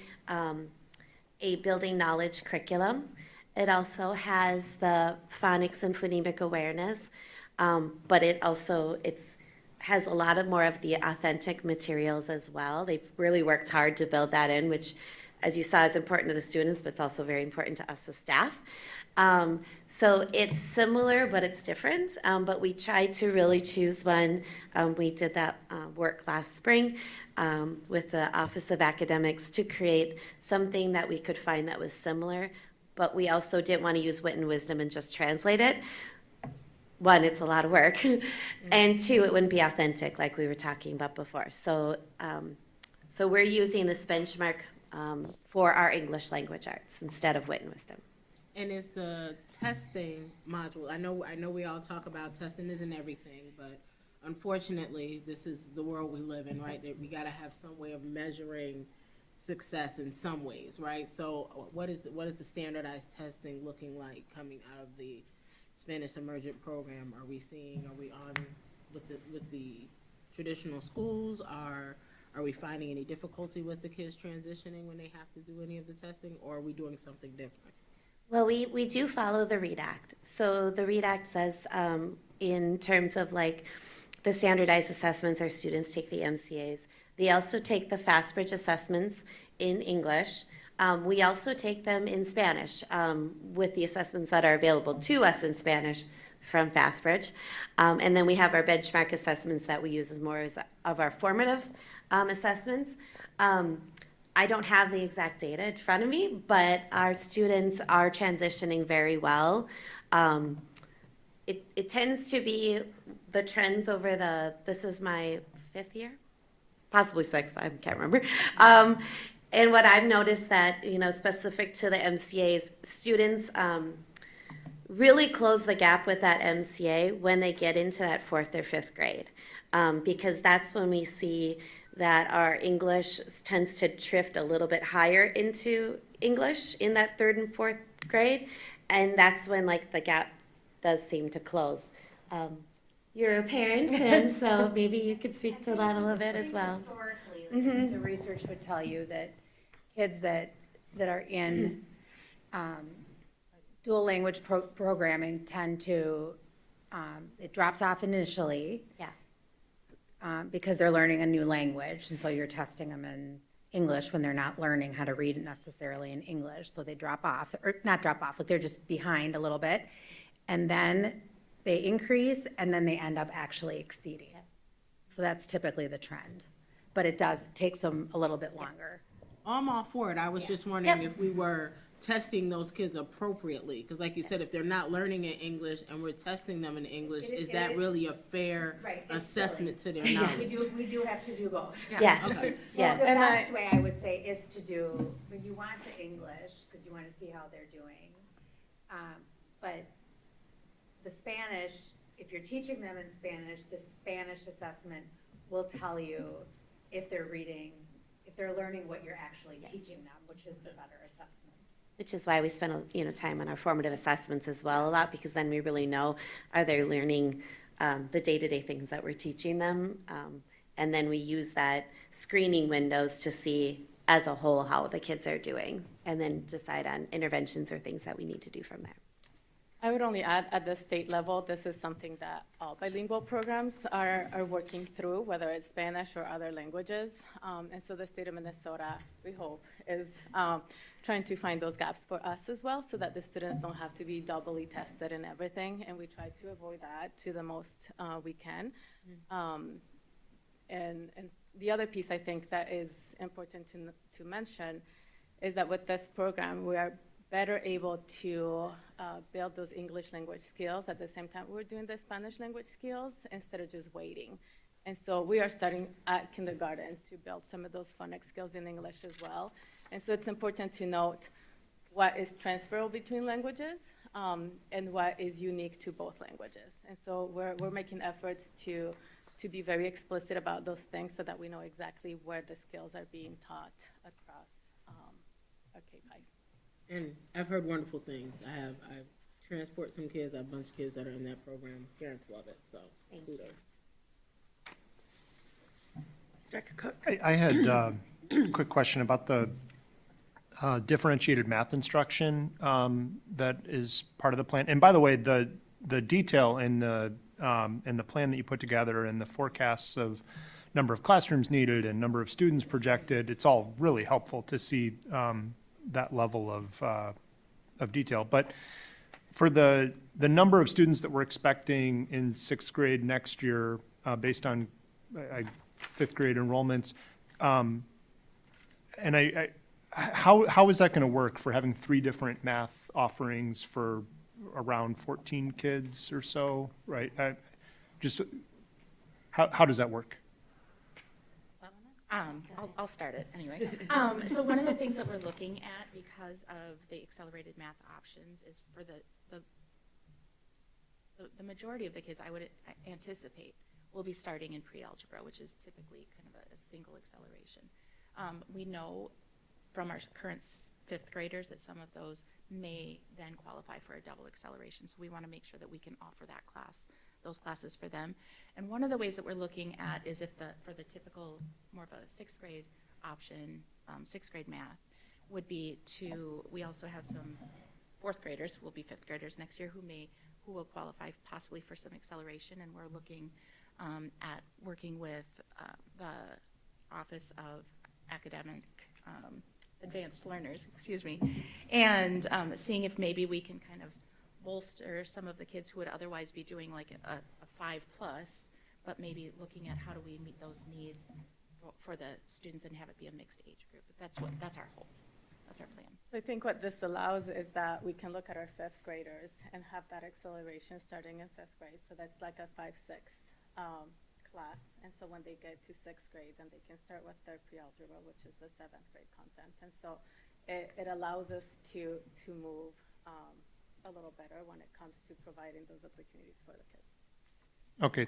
a building knowledge curriculum. It also has the phonics and phonemic awareness, but it also has a lot of more of the authentic materials as well. They've really worked hard to build that in, which, as you saw, is important to the students, but it's also very important to us as staff. So it's similar, but it's different. But we tried to really choose one. We did that work last spring with the Office of Academics to create something that we could find that was similar, but we also didn't want to use Wit and Wisdom and just translate it. One, it's a lot of work, and two, it wouldn't be authentic like we were talking about before. So, so we're using this benchmark for our English language arts instead of Wit and Wisdom. And is the testing module, I know we all talk about testing isn't everything, but unfortunately, this is the world we live in, right? That we gotta have some way of measuring success in some ways, right? So what is the standardized testing looking like coming out of the Spanish Emergent program? Are we on with the traditional schools? Are we finding any difficulty with the kids transitioning when they have to do any of the testing, or are we doing something different? Well, we do follow the READ Act. So the READ Act says in terms of like the standardized assessments, our students take the MCAs. They also take the FastBridge assessments in English. We also take them in Spanish with the assessments that are available to us in Spanish from FastBridge. And then we have our benchmark assessments that we use as more of our formative assessments. I don't have the exact data in front of me, but our students are transitioning very well. It tends to be the trends over this is my 5th year, possibly 6th, I can't remember. And what I've noticed that, specific to the MCAs, students really close the gap with that MCA when they get into that 4th or 5th grade. Because that's when we see that our English tends to drift a little bit higher into English in that 3rd and 4th grade. And that's when the gap does seem to close. You're a parent, and so maybe you could speak to that a little bit as well. Historically, the research would tell you that kids that are in dual language programming tend to, it drops off initially. Yeah. Because they're learning a new language, and so you're testing them in English when they're not learning how to read necessarily in English, so they drop off, or not drop off, they're just behind a little bit, and then they increase, and then they end up actually exceeding. Yeah. So that's typically the trend, but it takes them a little bit longer. I'm all for it. I was just wondering if we were testing those kids appropriately, because like you said, if they're not learning in English and we're testing them in English, is that really a fair assessment to their knowledge? We do have to do both. Yes. Okay. Yes. The best way I would say is to do, when you want the English, because you want to see how they're doing. But the Spanish, if you're teaching them in Spanish, the Spanish assessment will tell you if they're reading, if they're learning what you're actually teaching them, which is the better assessment. Which is why we spend time on our formative assessments as well a lot, because then we really know, are they learning the day-to-day things that we're teaching them. And then we use that screening windows to see as a whole how the kids are doing, and then decide on interventions or things that we need to do from there. I would only add, at the state level, this is something that all bilingual programs are working through, whether it's Spanish or other languages. And so the state of Minnesota, we hope, is trying to find those gaps for us as well, so that the students don't have to be doubly tested in everything. And we try to avoid that to the most we can. And the other piece I think that is important to mention is that with this program, we are better able to build those English language skills at the same time we're doing the Spanish language skills, instead of just waiting. And so we are starting at kindergarten to build some of those phonics skills in English as well. And so it's important to note what is transferable between languages and what is unique to both languages. And so we're making efforts to be very explicit about those things, so that we know exactly where the skills are being taught across our K-5. And I've heard wonderful things. I've transport some kids, I have a bunch of kids that are in that program. Parents love it, so kudos. Dr. Cook? I had a quick question about the differentiated math instruction that is part of the plan. And by the way, the detail in the plan that you put together and the forecasts of number of classrooms needed and number of students projected, it's all really helpful to see that level of detail. But for the number of students that we're expecting in sixth grade next year, based on fifth grade enrollments, and how is that going to work for having 3 different math offerings for around 14 kids or so, right? Just how does that work? I'll start it anyway. So one of the things that we're looking at, because of the accelerated math options, is for the majority of the kids, I would anticipate, will be starting in pre-algebra, which is typically kind of a single acceleration. We know from our current fifth graders that some of those may then qualify for a double acceleration. So we want to make sure that we can offer that those classes for them. And one of the ways that we're looking at is for the typical, more of a sixth grade option, sixth grade math, would be we also have some fourth graders, who will be fifth graders next year, who will qualify possibly for some acceleration. And we're looking at working with the Office of Academic Advanced Learners, and seeing if maybe we can kind of bolster some of the kids who would otherwise be doing like a 5+, but maybe looking at how do we meet those needs for the students and have it be a mixed age group. But that's our hope. That's our plan. So I think what this allows is that we can look at our fifth graders and have that acceleration starting in fifth grade. So that's like a 5-6 class. And so when they get to sixth grade, then they can start with their pre-algebra, which is the 7th grade content. And so it allows us to move a little better when it comes to providing those opportunities for the kids. Okay,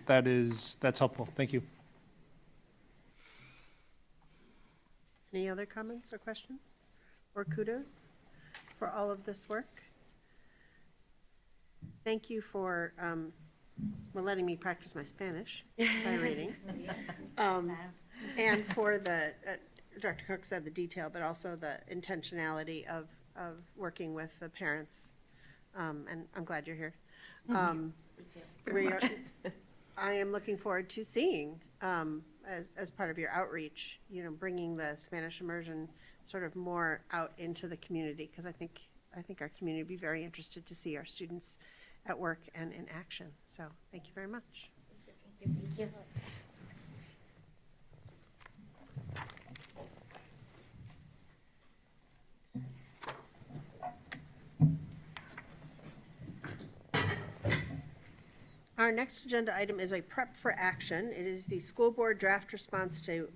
that's helpful. Thank you. Any other comments or questions or kudos for all of this work? Thank you for letting me practice my Spanish by reading. And for Dr. Cook said the detail, but also the intentionality of working with the parents. And I'm glad you're here. I am looking forward to seeing, as part of your outreach, bringing the Spanish immersion sort of more out into the community, because I think our community would be very interested to see our students at work and in action. So thank you very much. Thank you. Our next agenda item is a prep for action. It is the school board draft response to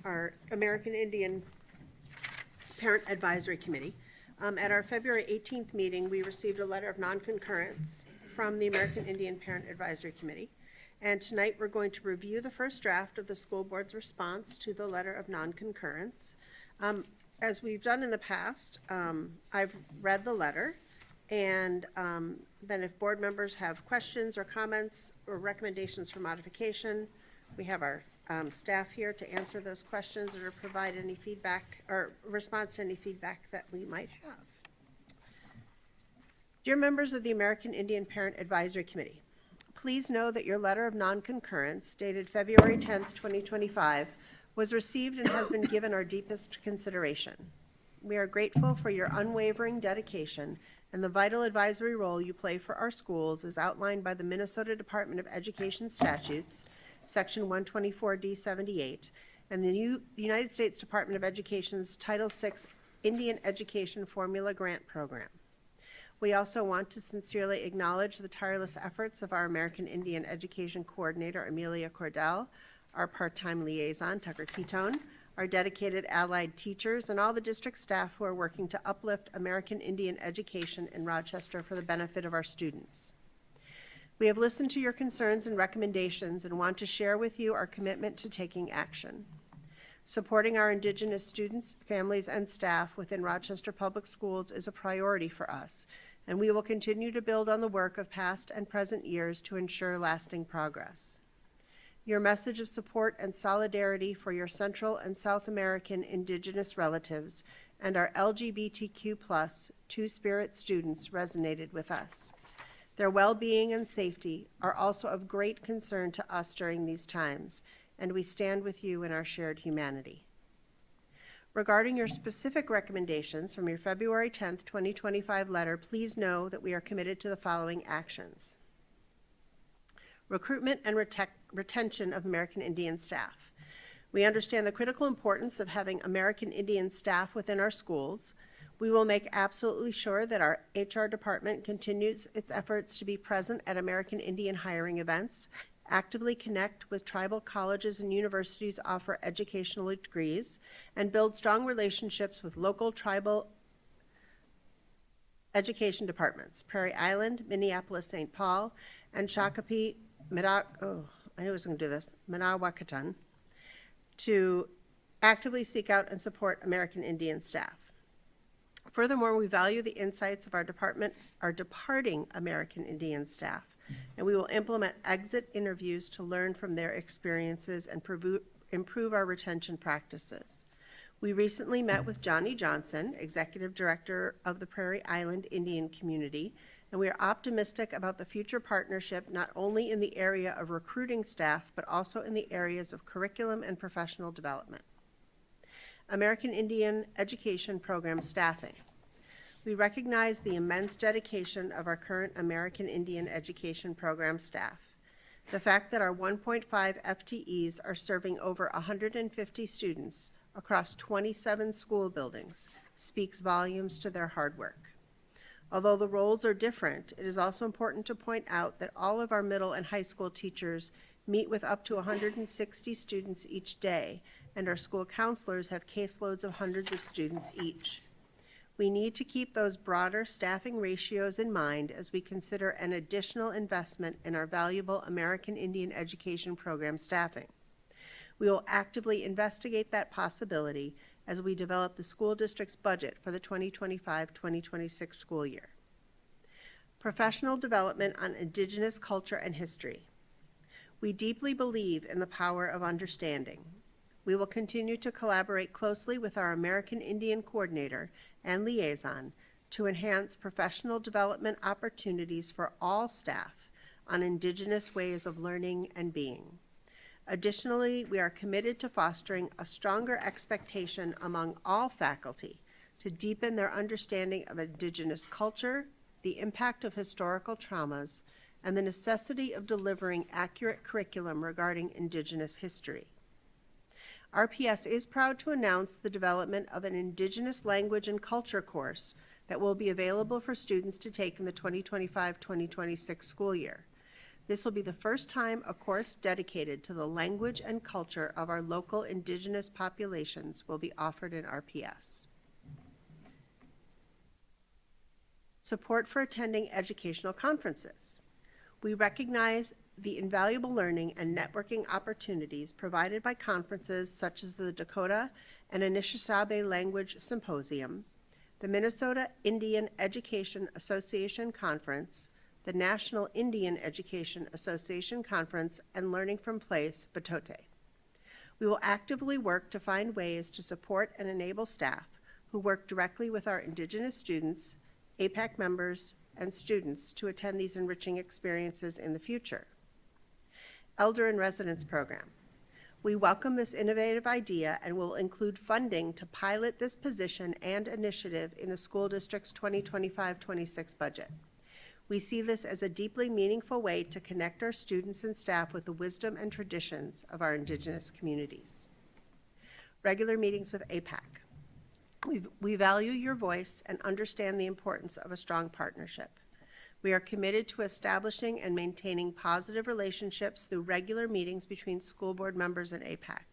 our American Indian Parent Advisory Committee. At our February 18th meeting, we received a letter of non-concurrence from the American Indian Parent Advisory Committee. And tonight we're going to review the first draft of the school board's response to the letter of non-concurrence. As we've done in the past, I've read the letter, And then if board members have questions or comments or recommendations for modification, we have our staff here to answer those questions or provide any feedback or response to any feedback that we might have. Dear members of the American Indian Parent Advisory Committee, please know that your letter of non-concurrence dated February 10th, 2025 was received and has been given our deepest consideration. We are grateful for your unwavering dedication and the vital advisory role you play for our schools as outlined by the Minnesota Department of Education statutes, Section 124D78, and the United States Department of Education's Title VI Indian Education Formula Grant Program. We also want to sincerely acknowledge the tireless efforts of our American Indian Education Coordinator, Amelia Cordell, our part-time liaison, Tucker Ketone, our dedicated allied teachers, and all the district staff who are working to uplift American Indian education in Rochester for the benefit of our students. We have listened to your concerns and recommendations and want to share with you our commitment to taking action. Supporting our Indigenous students, families, and staff within Rochester Public Schools is a priority for us, and we will continue to build on the work of past and present years to ensure lasting progress. Your message of support and solidarity for your Central and South American Indigenous relatives and our LGBTQ+ Two-Spirit students resonated with us. Their well-being and safety are also of great concern to us during these times, and we stand with you in our shared humanity. Regarding your specific recommendations from your February 10th, 2025 letter, please know that we are committed to the following actions. Recruitment and retention of American Indian staff. We understand the critical importance of having American Indian staff within our schools. We will make absolutely sure that our HR department continues its efforts to be present at American Indian hiring events, actively connect with tribal colleges and universities offer educational degrees, and build strong relationships with local tribal education departments, Prairie Island, Minneapolis-St. Paul, and Shakopee, Minawakatan, to actively seek out and support American Indian staff. Furthermore, we value the insights of our departing American Indian staff, and we will implement exit interviews to learn from their experiences and improve our retention practices. We recently met with Johnny Johnson, Executive Director of the Prairie Island Indian Community, and we are optimistic about the future partnership not only in the area of recruiting staff, but also in the areas of curriculum and professional development. American Indian Education Program staffing. We recognize the immense dedication of our current American Indian Education Program staff. The fact that our 1.5 FTEs are serving over 150 students across 27 school buildings speaks volumes to their hard work. Although the roles are different, it is also important to point out that all of our middle and high school teachers meet with up to 160 students each day, and our school counselors have caseloads of hundreds of students each. We need to keep those broader staffing ratios in mind as we consider an additional investment in our valuable American Indian Education Program staffing. We will actively investigate that possibility as we develop the school district's budget for the 2025-2026 school year. Professional development on Indigenous culture and history. We deeply believe in the power of understanding. We will continue to collaborate closely with our American Indian Coordinator and Liaison to enhance professional development opportunities for all staff on Indigenous ways of learning and being. Additionally, we are committed to fostering a stronger expectation among all faculty to deepen their understanding of Indigenous culture, the impact of historical traumas, and the necessity of delivering accurate curriculum regarding Indigenous history. RPS is proud to announce the development of an Indigenous language and culture course that will be available for students to take in the 2025-2026 school year. This will be the first time a course dedicated to the language and culture of our local Indigenous populations will be offered in RPS. Support for attending educational conferences. We recognize the invaluable learning and networking opportunities provided by conferences such as the Dakota and Anishinaabe Language Symposium, the Minnesota Indian Education Association Conference, the National Indian Education Association Conference, and Learning from Place, Batote. We will actively work to find ways to support and enable staff who work directly with our Indigenous students, APAC members, and students to attend these enriching experiences in the future. Elder in Residence Program. We welcome this innovative idea and will include funding to pilot this position and initiative in the school district's 2025-26 budget. We see this as a deeply meaningful way to connect our students and staff with the wisdom and traditions of our Indigenous communities. Regular meetings with APAC. We value your voice and understand the importance of a strong partnership. We are committed to establishing and maintaining positive relationships through regular meetings between school board members and APAC.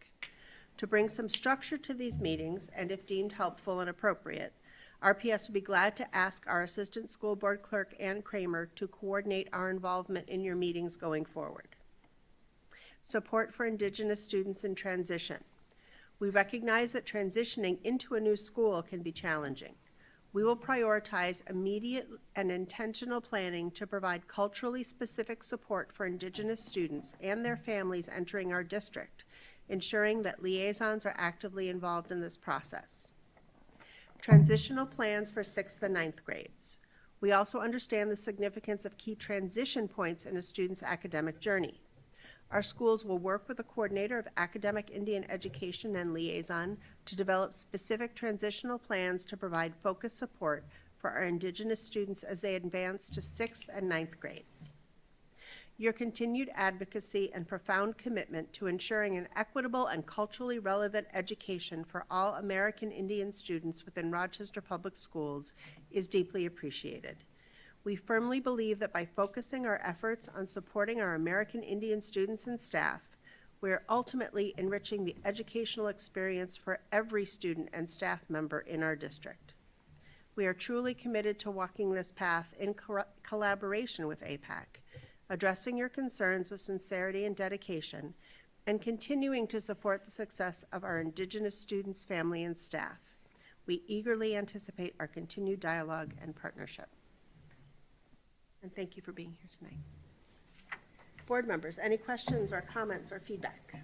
To bring some structure to these meetings, and if deemed helpful and appropriate, RPS would be glad to ask our Assistant School Board Clerk, Ann Kramer, to coordinate our involvement in your meetings going forward. Support for Indigenous students in transition. We recognize that transitioning into a new school can be challenging. We will prioritize immediate and intentional planning to provide culturally specific support for Indigenous students and their families entering our district, ensuring that liaisons are actively involved in this process. Transitional plans for 6th and 9th grades. We also understand the significance of key transition points in a student's academic journey. Our schools will work with the coordinator of academic Indian education and liaison to develop specific transitional plans to provide focused support for our Indigenous students as they advance to 6th and 9th grades. Your continued advocacy and profound commitment to ensuring an equitable and culturally relevant education for all American Indian students within Rochester Public Schools is deeply appreciated. We firmly believe that by focusing our efforts on supporting our American Indian students and staff, we are ultimately enriching the educational experience for every student and staff member in our district. We are truly committed to walking this path in collaboration with APAC, addressing your concerns with sincerity and dedication, and continuing to support the success of our Indigenous students, family, and staff. We eagerly anticipate our continued dialogue and partnership. And thank you for being here tonight. Board members, any questions or comments or feedback?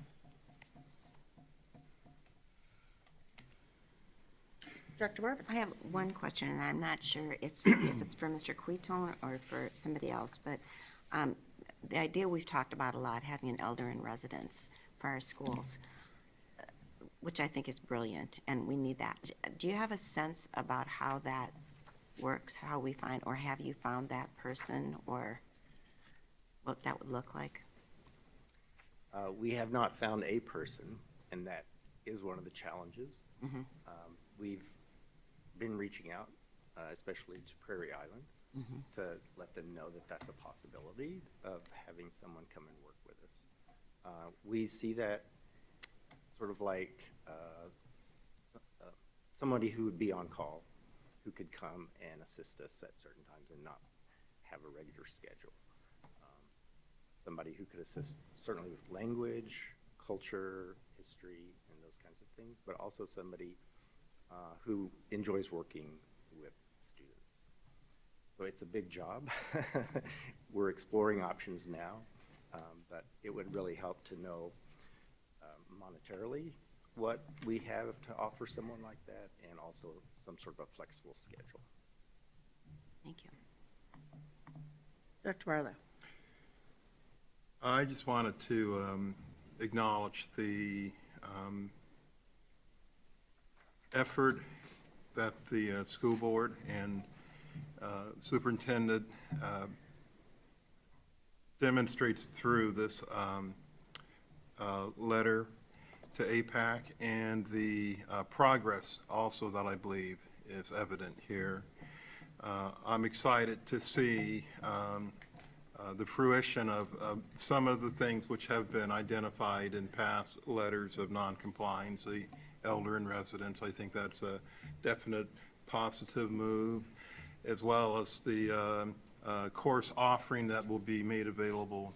Director Marvin? I have one question, and I'm not sure if it's for Mr. Quitone or for somebody else, but the idea we've talked about a lot, having an elder in residence for our schools, which I think is brilliant, and we need that. Do you have a sense about how that works, how we find, or have you found that person, or what that would look like? We have not found a person, and that is one of the challenges. Mm-hmm. We've been reaching out, especially to Prairie Island, mm-hmm. to let them know that that's a possibility of having someone come and work with us. We see that sort of like somebody who would be on call, who could come and assist us at certain times and not have a regular schedule. Somebody who could assist certainly with language, culture, history, and those kinds of things, but also somebody who enjoys working with students. So it's a big job. We're exploring options now, but it would really help to know monetarily what we have to offer someone like that, and also some sort of a flexible schedule. Thank you. Dr. Barlow. I just wanted to acknowledge the effort that the school board and superintendent demonstrates through this letter to APAC, and the progress also that I believe is evident here. I'm excited to see the fruition of some of the things which have been identified in past letters of non-compliance, the elder in residence. I think that's a definite positive move, as well as the course offering that will be made available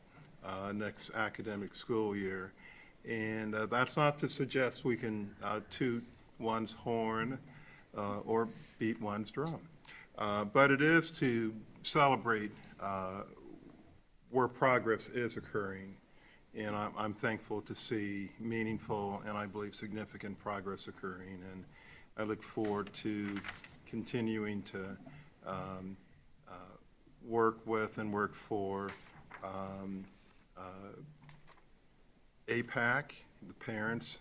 next academic school year. And that's not to suggest we can toot one's horn, or beat one's drum. But it is to celebrate where progress is occurring, and I'm thankful to see meaningful and I believe significant progress occurring, and I look forward to continuing to work with and work for APAC, the parents,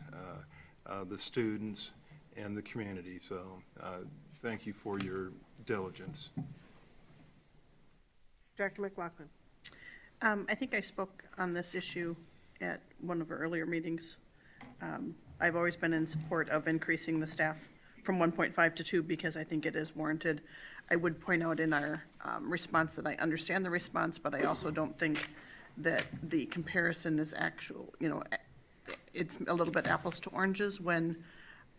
the students, and the community. So thank you for your diligence. Director McLaughlin. I think I spoke on this issue at one of our earlier meetings. I've always been in support of increasing the staff from 1.5 to 2 because I think it is warranted. I would point out in our response that I understand the response, but I also don't think that the comparison is actual, it's a little bit apples to oranges when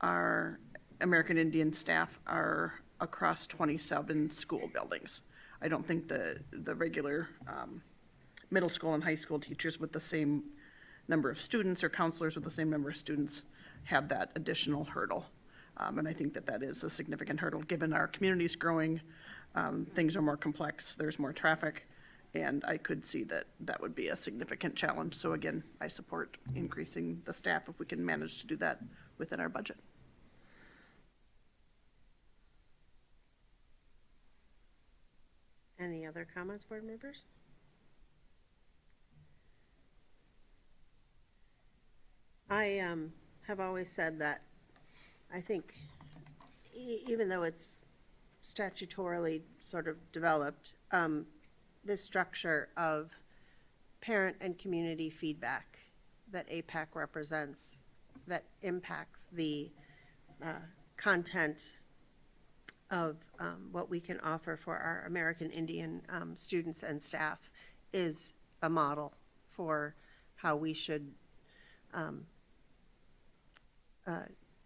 our American Indian staff are across 27 school buildings. I don't think the regular middle school and high school teachers with the same number of students or counselors with the same number of students have that additional hurdle. And I think that that is a significant hurdle, given our community's growing, things are more complex, there's more traffic, and I could see that that would be a significant challenge. So again, I support increasing the staff if we can manage to do that within our budget. Any other comments, board members? I have always said that I think even though it's statutorily sort of developed, this structure of parent and community feedback that APAC represents, that impacts the content of what we can offer for our American Indian students and staff, is a model for how we should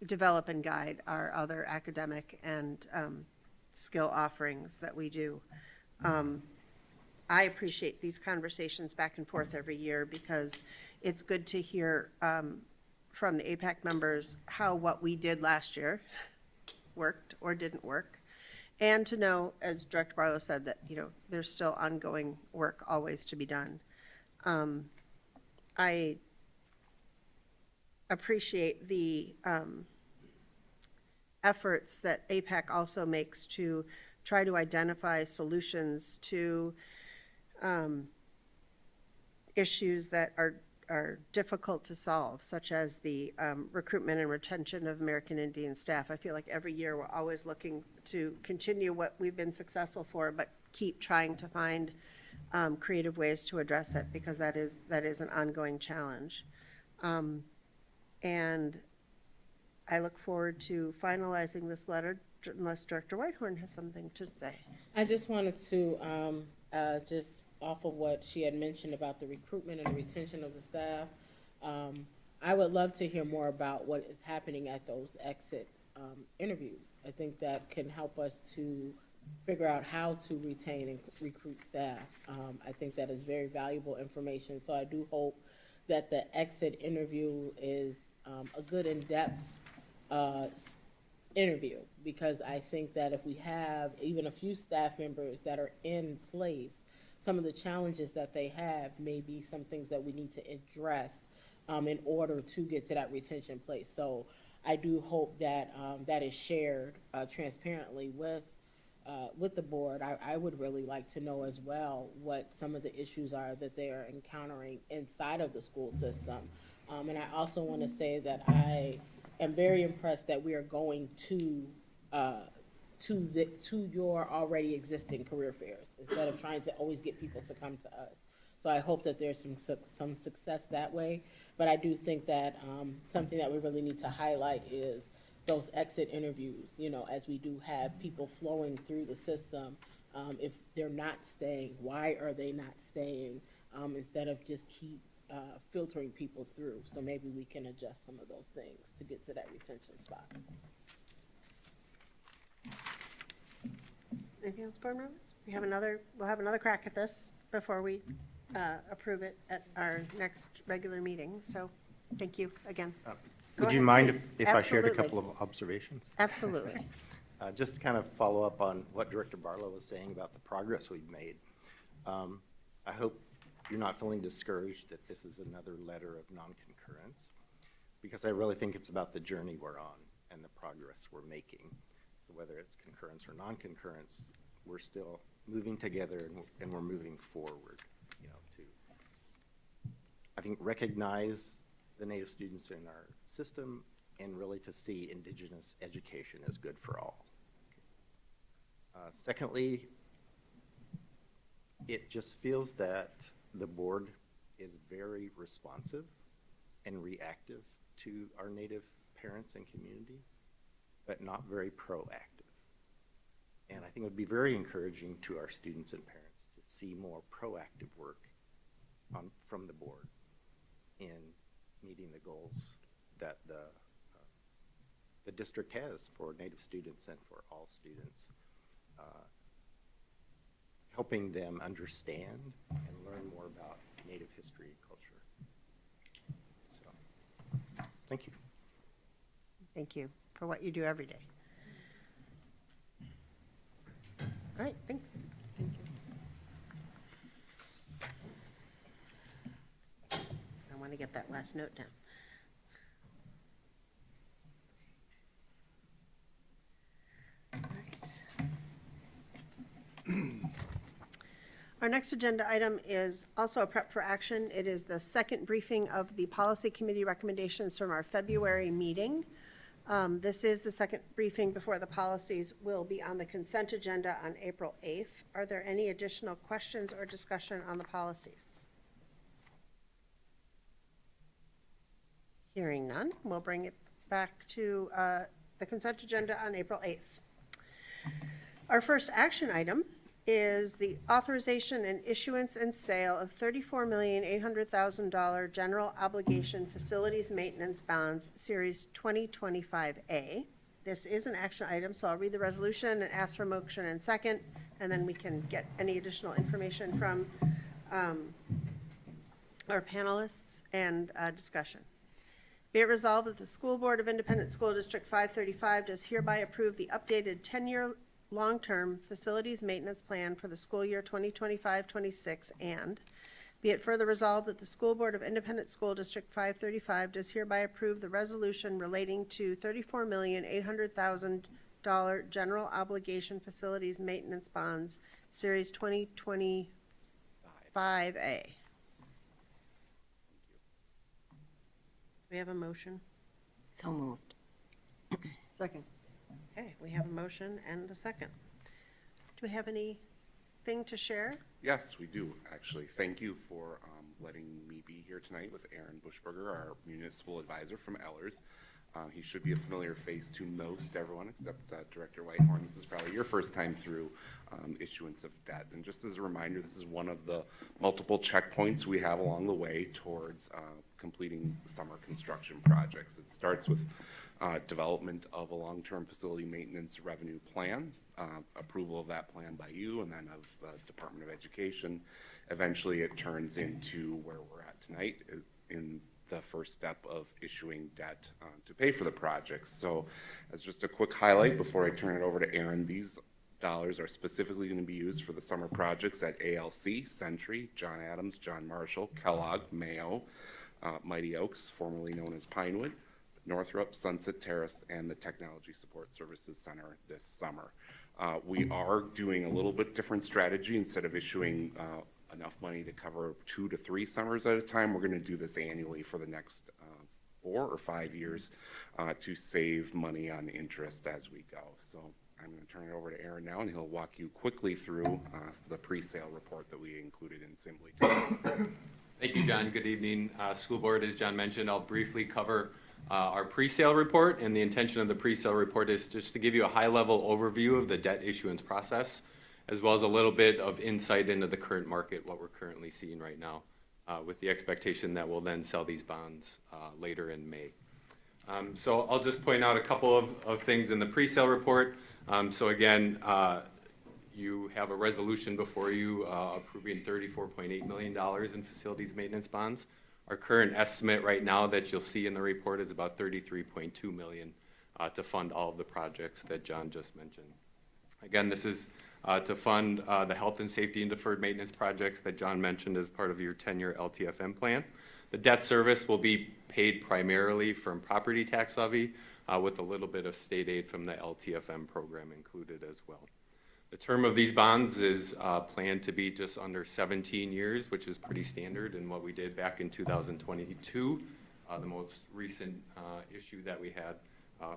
develop and guide our other academic and skill offerings that we do. I appreciate these conversations back and forth every year because it's good to hear from the APAC members how what we did last year worked or didn't work, and to know, as Director Barlow said, that there's still ongoing work always to be done. I appreciate the efforts that APAC also makes to try to identify solutions to issues that are difficult to solve, such as the recruitment and retention of American Indian staff. I feel like every year we're always looking to continue what we've been successful for, but keep trying to find creative ways to address it, because that is an ongoing challenge. And I look forward to finalizing this letter, unless Director Whitehorn has something to say. I just wanted to, just off of what she had mentioned about the recruitment and retention of the staff, I would love to hear more about what is happening at those exit interviews. I think that can help us to figure out how to retain and recruit staff. I think that is very valuable information, so I do hope that the exit interview is a good in-depth interview, because I think that if we have even a few staff members that are in place, some of the challenges that they have may be some things that we need to address in order to get to that retention place. So I do hope that that is shared transparently with the board. I would really like to know as well what some of the issues are that they are encountering inside of the school system. And I also want to say that I am very impressed that we are going to your already existing career fairs instead of trying to always get people to come to us. So I hope that there's some success that way. But I do think that something that we really need to highlight is those exit interviews, as we do have people flowing through the system. If they're not staying, why are they not staying? Instead of just keep filtering people through. So maybe we can adjust some of those things to get to that retention spot. Anything else, board members? We'll have another crack at this before we approve it at our next regular meeting. So thank you again. Would you mind if I shared a couple of observations? Absolutely. Just to kind of follow up on what Director Barlow was saying about the progress we've made. I hope you're not feeling discouraged that this is another letter of non-concurrence, because I really think it's about the journey we're on and the progress we're making. So whether it's concurrence or non-concurrence, we're still moving together and we're moving forward, you know, to, I think, recognize the Native students in our system and really to see Indigenous education as good for all. Secondly, it just feels that the board is very responsive and reactive to our Native parents and community, but not very proactive. And I think it would be very encouraging to our students and parents to see more proactive work from the board in meeting the goals that the district has for Native students and for all students, helping them understand and learn more about Native history and culture. So, thank you. Thank you for what you do every day. All right, thanks. Thank you. I want to get that last note down. All right. Our next agenda item is also a prep for action. It is the second briefing of the policy committee recommendations from our February meeting. This is the second briefing before the policies will be on the consent agenda on April 8th. Are there any additional questions or discussion on the policies? Hearing none, we'll bring it back to the consent agenda on April 8th. Our first action item is the authorization and issuance and sale of $34,800,000 general obligation facilities maintenance bonds, Series 2025A. This is an action item, so I'll read the resolution and ask for motion and second, and then we can get any additional information from our panelists and discussion. Be it resolved that the School Board of Independent School District 535 does hereby approve the updated 10-year long-term facilities maintenance plan for the school year 2025-26, and be it further resolved that the School Board of Independent School District 535 does hereby approve the resolution relating to $34,800,000 general obligation facilities maintenance bonds, Series 2025A. We have a motion. So moved. Second. Okay, we have a motion and a second. Do we have anything to share? Yes, we do, actually. Thank you for letting me be here tonight with Aaron Bushberger, our municipal advisor from Ellers. He should be a familiar face to most everyone except Director Whitehorn. This is probably your first time through issuance of debt. And just as a reminder, this is one of the multiple checkpoints we have along the way towards completing summer construction projects. It starts with development of a long-term facility maintenance revenue plan, approval of that plan by you and then of the Department of Education. Eventually it turns into where we're at tonight in the first step of issuing debt to pay for the projects. So as just a quick highlight before I turn it over to Aaron, these dollars are specifically going to be used for the summer projects at ALC, Century, John Adams, John Marshall, Kellogg, Mayo, Mighty Oaks, formerly known as Pinewood, Northrop, Sunset Terrace, and the Technology Support Services Center this summer. We are doing a little bit different strategy. Instead of issuing enough money to cover 2 to 3 summers at a time, we're going to do this annually for the next 4 or 5 years to save money on interest as we go. So I'm going to turn it over to Aaron now, and he'll walk you quickly through the pre-sale report that we included in Assembly. Thank you, John. Good evening. School Board, as John mentioned, I'll briefly cover our pre-sale report, and the intention of the pre-sale report is just to give you a high-level overview of the debt issuance process, as well as a little bit of insight into the current market, what we're currently seeing right now, with the expectation that we'll then sell these bonds later in May. So I'll just point out a couple of things in the pre-sale report. So again, you have a resolution before you approving $34.8 million in facilities maintenance bonds. Our current estimate right now that you'll see in the report is about $33.2 million to fund all of the projects that John just mentioned. Again, this is to fund the health and safety and deferred maintenance projects that John mentioned as part of your 10-year LTFM plan. The debt service will be paid primarily from property tax levy with a little bit of state aid from the LTFM program included as well. The term of these bonds is planned to be just under 17 years, which is pretty standard in what we did back in 2022, the most recent issue that we had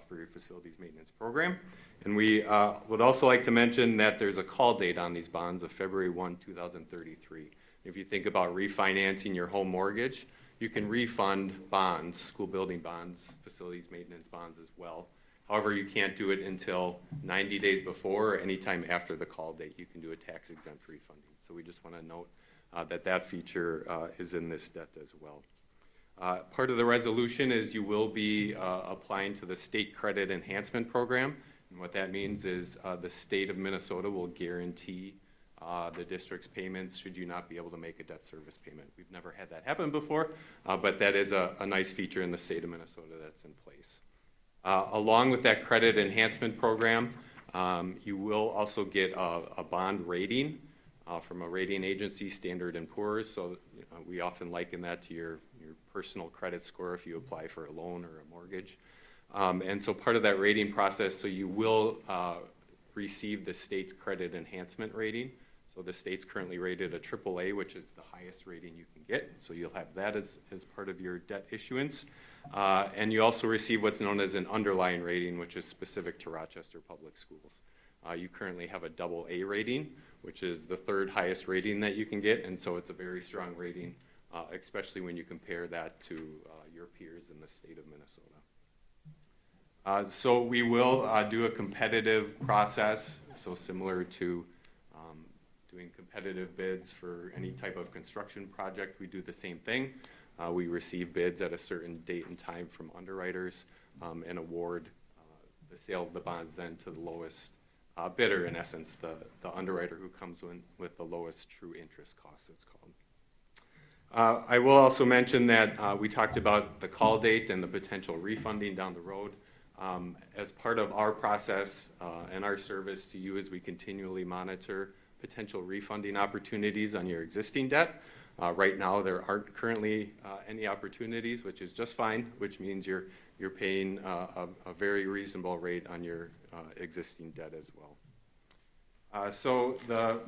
for your facilities maintenance program. And we would also like to mention that there's a call date on these bonds of February 1, 2033. If you think about refinancing your home mortgage, you can refund bonds, school building bonds, facilities maintenance bonds as well. However, you can't do it until 90 days before or anytime after the call date. You can do a tax-exempt refunding. So we just want to note that feature is in this debt as well. Part of the resolution is you will be applying to the State Credit Enhancement Program. And what that means is the state of Minnesota will guarantee the district's payments should you not be able to make a debt service payment. We've never had that happen before, but that is a nice feature in the state of Minnesota that's in place. Along with that credit enhancement program, you will also get a bond rating from a rating agency, Standard & Poor's. So we often liken that to your personal credit score if you apply for a loan or a mortgage. And so part of that rating process, so you will receive the state's credit enhancement rating. So the state's currently rated a AAA, which is the highest rating you can get. So you'll have that as part of your debt issuance. And you also receive what's known as an underlying rating, which is specific to Rochester Public Schools. You currently have a AA rating, which is the third highest rating that you can get. And so it's a very strong rating, especially when you compare that to your peers in the state of Minnesota. So we will do a competitive process, so similar to doing competitive bids for any type of construction project. We do the same thing. We receive bids at a certain date and time from underwriters and award the sale of the bonds then to the lowest bidder, in essence, the underwriter who comes in with the lowest true interest cost, it's called. I will also mention that we talked about the call date and the potential refunding down the road. As part of our process and our service to you as we continually monitor potential refunding opportunities on your existing debt. Right now, there aren't currently any opportunities, which is just fine, which means you're paying a very reasonable rate on your existing debt as well. So the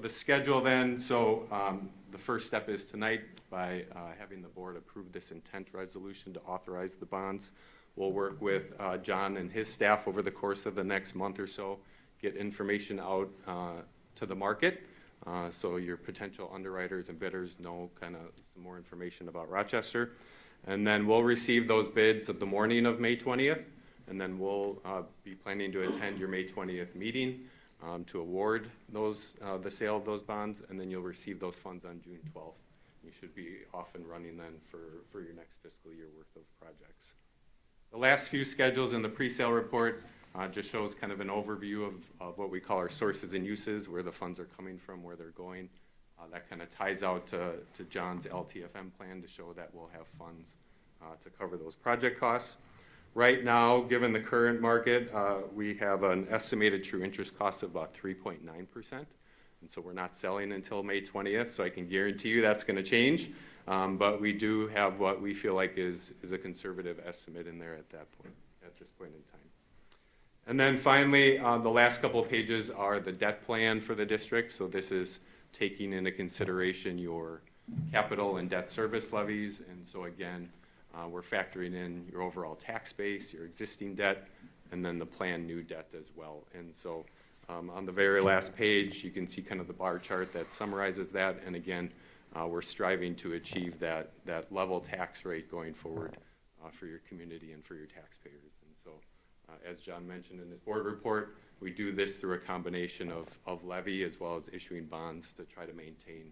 schedule then, the first step is tonight by having the board approve this intent resolution to authorize the bonds. We'll work with John and his staff over the course of the next month or so, get information out to the market. So your potential underwriters and bidders know kind of some more information about Rochester. And then we'll receive those bids at the morning of May 20th. And then we'll be planning to attend your May 20th meeting to award those, the sale of those bonds. And then you'll receive those funds on June 12th. You should be off and running then for your next fiscal year worth of projects. The last few schedules in the pre-sale report just shows kind of an overview of what we call our sources and uses, where the funds are coming from, where they're going. That kind of ties out to John's LTFM plan to show that we'll have funds to cover those project costs. Right now, given the current market, we have an estimated true interest cost of about 3.9%. And so we're not selling until May 20th, so I can guarantee you that's going to change. But we do have what we feel like is a conservative estimate in there at this point in time. And then finally, the last couple of pages are the debt plan for the district. So this is taking into consideration your capital and debt service levies. And so again, we're factoring in your overall tax base, your existing debt, and then the planned new debt as well. And so on the very last page, you can see kind of the bar chart that summarizes that. And again, we're striving to achieve that level tax rate going forward for your community and for your taxpayers. And so as John mentioned in his board report, we do this through a combination of levy as well as issuing bonds to try to maintain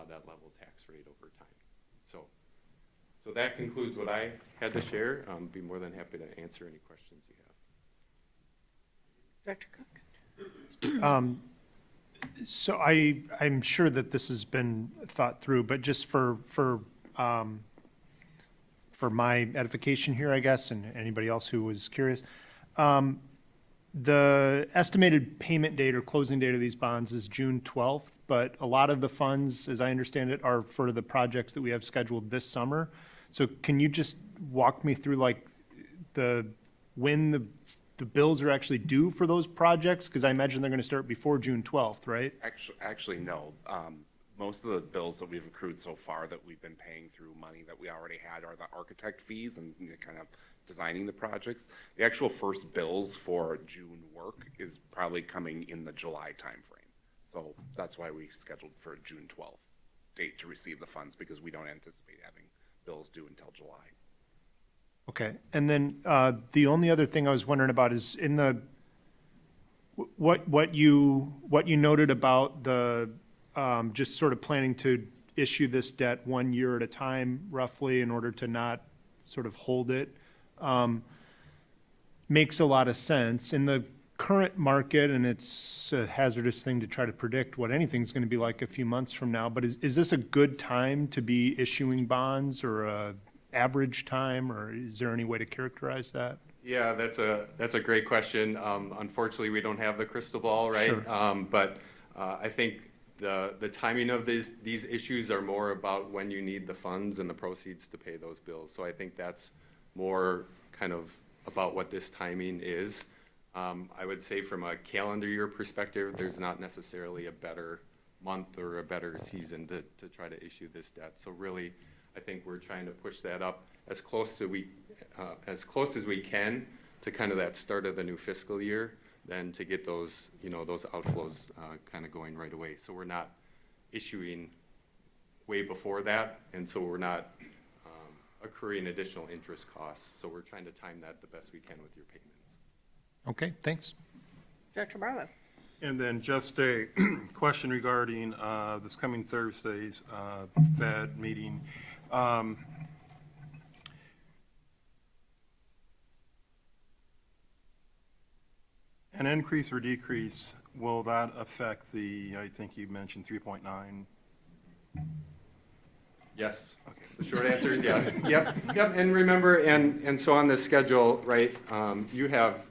that level tax rate over time. So that concludes what I had to share. Be more than happy to answer any questions you have. Dr. Cook? So I'm sure that this has been thought through, but just for for my edification here, I guess, and anybody else who was curious. The estimated payment date or closing date of these bonds is June 12th, but a lot of the funds, as I understand it, are for the projects that we have scheduled this summer. So can you just walk me through like when the bills are actually due for those projects? Because I imagine they're going to start before June 12th, right? Actually, no. Most of the bills that we've accrued so far that we've been paying through money that we already had are the architect fees and kind of designing the projects. The actual first bills for June work is probably coming in the July timeframe. So that's why we scheduled for a June 12th date to receive the funds, because we don't anticipate having bills due until July. Okay, and then the only other thing I was wondering about is in the, what you noted about the, just sort of planning to issue this debt 1 year at a time roughly in order to not sort of hold it, makes a lot of sense. In the current market, and it's a hazardous thing to try to predict what anything's going to be like a few months from now, but is this a good time to be issuing bonds, or a average time, or is there any way to characterize that? Yeah, that's a great question. Unfortunately, we don't have the crystal ball, right? Sure. But I think the timing of these issues are more about when you need the funds and the proceeds to pay those bills. So I think that's more kind of about what this timing is. I would say from a calendar year perspective, there's not necessarily a better month or a better season to try to issue this debt. So really, I think we're trying to push that up as close as we can to kind of that start of the new fiscal year, then to get those, those outflows kind of going right away. So we're not issuing way before that, and so we're not accruing additional interest costs. So we're trying to time that the best we can with your payments. Okay, thanks. Director Barlow. And then just a question regarding this coming Thursday's Fed meeting. An increase or decrease, will that affect the, I think you mentioned 3.9? Yes. Okay. The short answer is yes. Yep. And remember, and so on this schedule, right, you have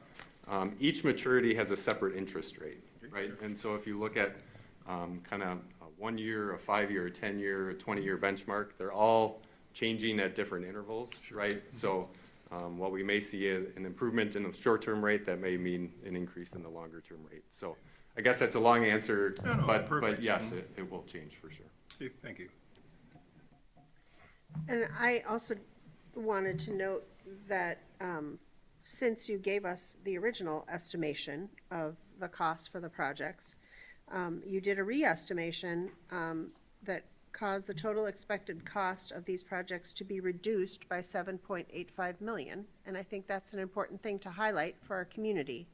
each maturity has a separate interest rate, right? And so if you look at kind of a 1 year, a 5 year, a 10 year, a 20-year benchmark, they're all changing at different intervals, right? So while we may see an improvement in the short-term rate, that may mean an increase in the longer-term rate. So I guess that's a long answer, but yes, it will change for sure. Thank you. And I also wanted to note that since you gave us the original estimation of the cost for the projects, you did a re-estimation that caused the total expected cost of these projects to be reduced by $7.85 million. And I think that's an important thing to highlight for our community,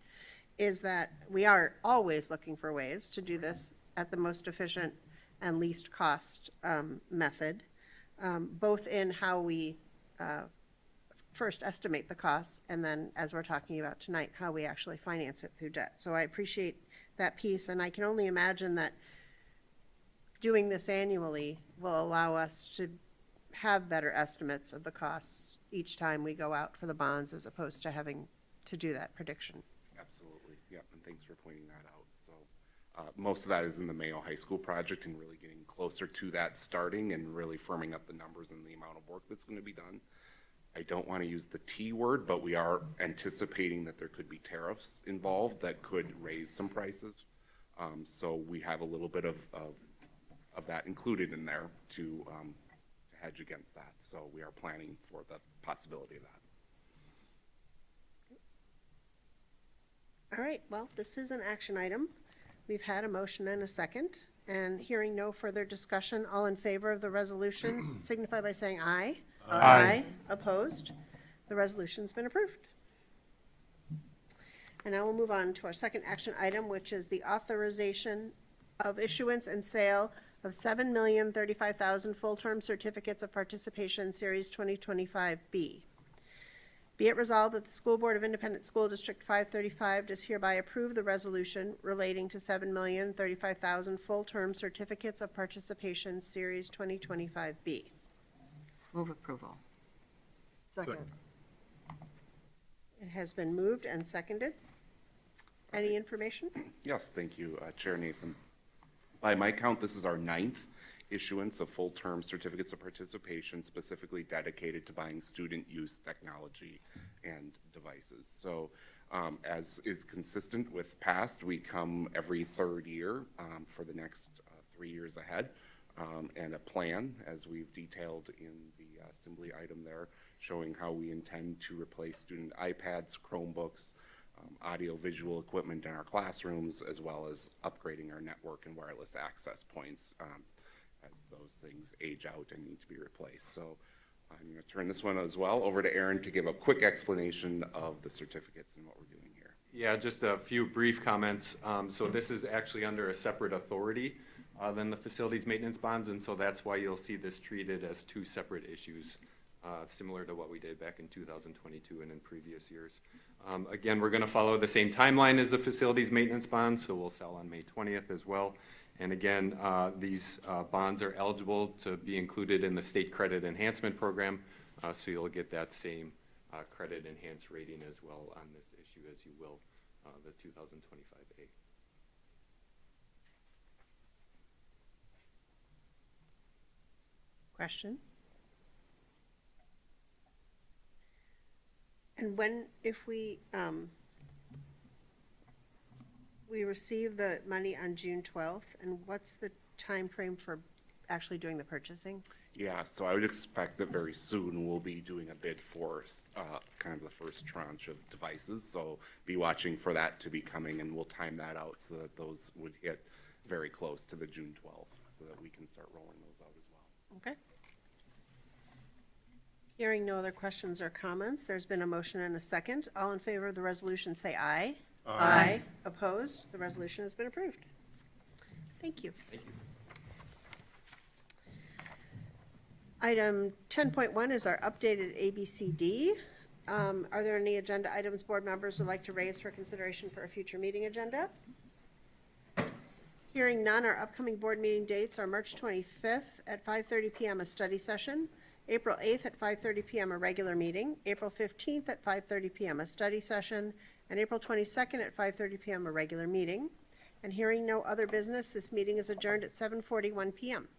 is that we are always looking for ways to do this at the most efficient and least cost method, both in how we first estimate the costs, and then, as we're talking about tonight, how we actually finance it through debt. So I appreciate that piece, and I can only imagine that doing this annually will allow us to have better estimates of the costs each time we go out for the bonds, as opposed to having to do that prediction. Absolutely, yeah, and thanks for pointing that out. So most of that is in the Mayo High School project, and really getting closer to that starting and really firming up the numbers and the amount of work that's going to be done. I don't want to use the T word, but we are anticipating that there could be tariffs involved that could raise some prices. So we have a little bit of that included in there to hedge against that. So we are planning for the possibility of that. All right, well, this is an action item. We've had a motion and a second, and hearing no further discussion, all in favor of the resolution signify by saying aye. Aye. Opposed? The resolution's been approved. And now we'll move on to our second action item, which is the authorization of issuance and sale of 7,035,000 full-term certificates of participation, Series 2025B. Be it resolved that the School Board of Independent School District 535 does hereby approve the resolution relating to 7,035,000 full-term certificates of participation, Series 2025B. Move approval. Second. It has been moved and seconded. Any information? Yes, thank you, Chair Nathan. By my count, this is our 9th issuance of full-term certificates of participation specifically dedicated to buying student use technology and devices. So as is consistent with past, we come every third year for the next 3 years ahead, and a plan, as we've detailed in the assembly item there, showing how we intend to replace student iPads, Chromebooks, audio-visual equipment in our classrooms, as well as upgrading our network and wireless access points as those things age out and need to be replaced. So I'm going to turn this one as well over to Aaron to give a quick explanation of the certificates and what we're doing here. Yeah, just a few brief comments. So this is actually under a separate authority than the facilities maintenance bonds, and so that's why you'll see this treated as 2 separate issues, similar to what we did back in 2022 and in previous years. Again, we're going to follow the same timeline as the facilities maintenance bonds, so we'll sell on May 20th as well. And again, these bonds are eligible to be included in the state credit enhancement program, so you'll get that same credit enhanced rating as well on this issue as you will the 2025A. Questions? And when, if we receive the money on June 12th, and what's the time frame for actually doing the purchasing? Yeah, so I would expect that very soon we'll be doing a bid for kind of the first tranche of devices. So be watching for that to be coming, and we'll time that out so that those would hit very close to the June 12th so that we can start rolling those out as well. Okay. Hearing no other questions or comments, there's been a motion and a second. All in favor of the resolution say aye. Aye. Opposed? The resolution has been approved. Thank you. Thank you. Item 10.1 is our updated ABCD. Are there any agenda items board members would like to raise for consideration for a future meeting agenda? Hearing none, our upcoming board meeting dates are March 25th at 5:30 p.m. a study session, April 8th at 5:30 p.m. a regular meeting, April 15th at 5:30 p.m. a study session, and April 22nd at 5:30 p.m. a regular meeting. And hearing no other business, this meeting is adjourned at 7:41 p.m.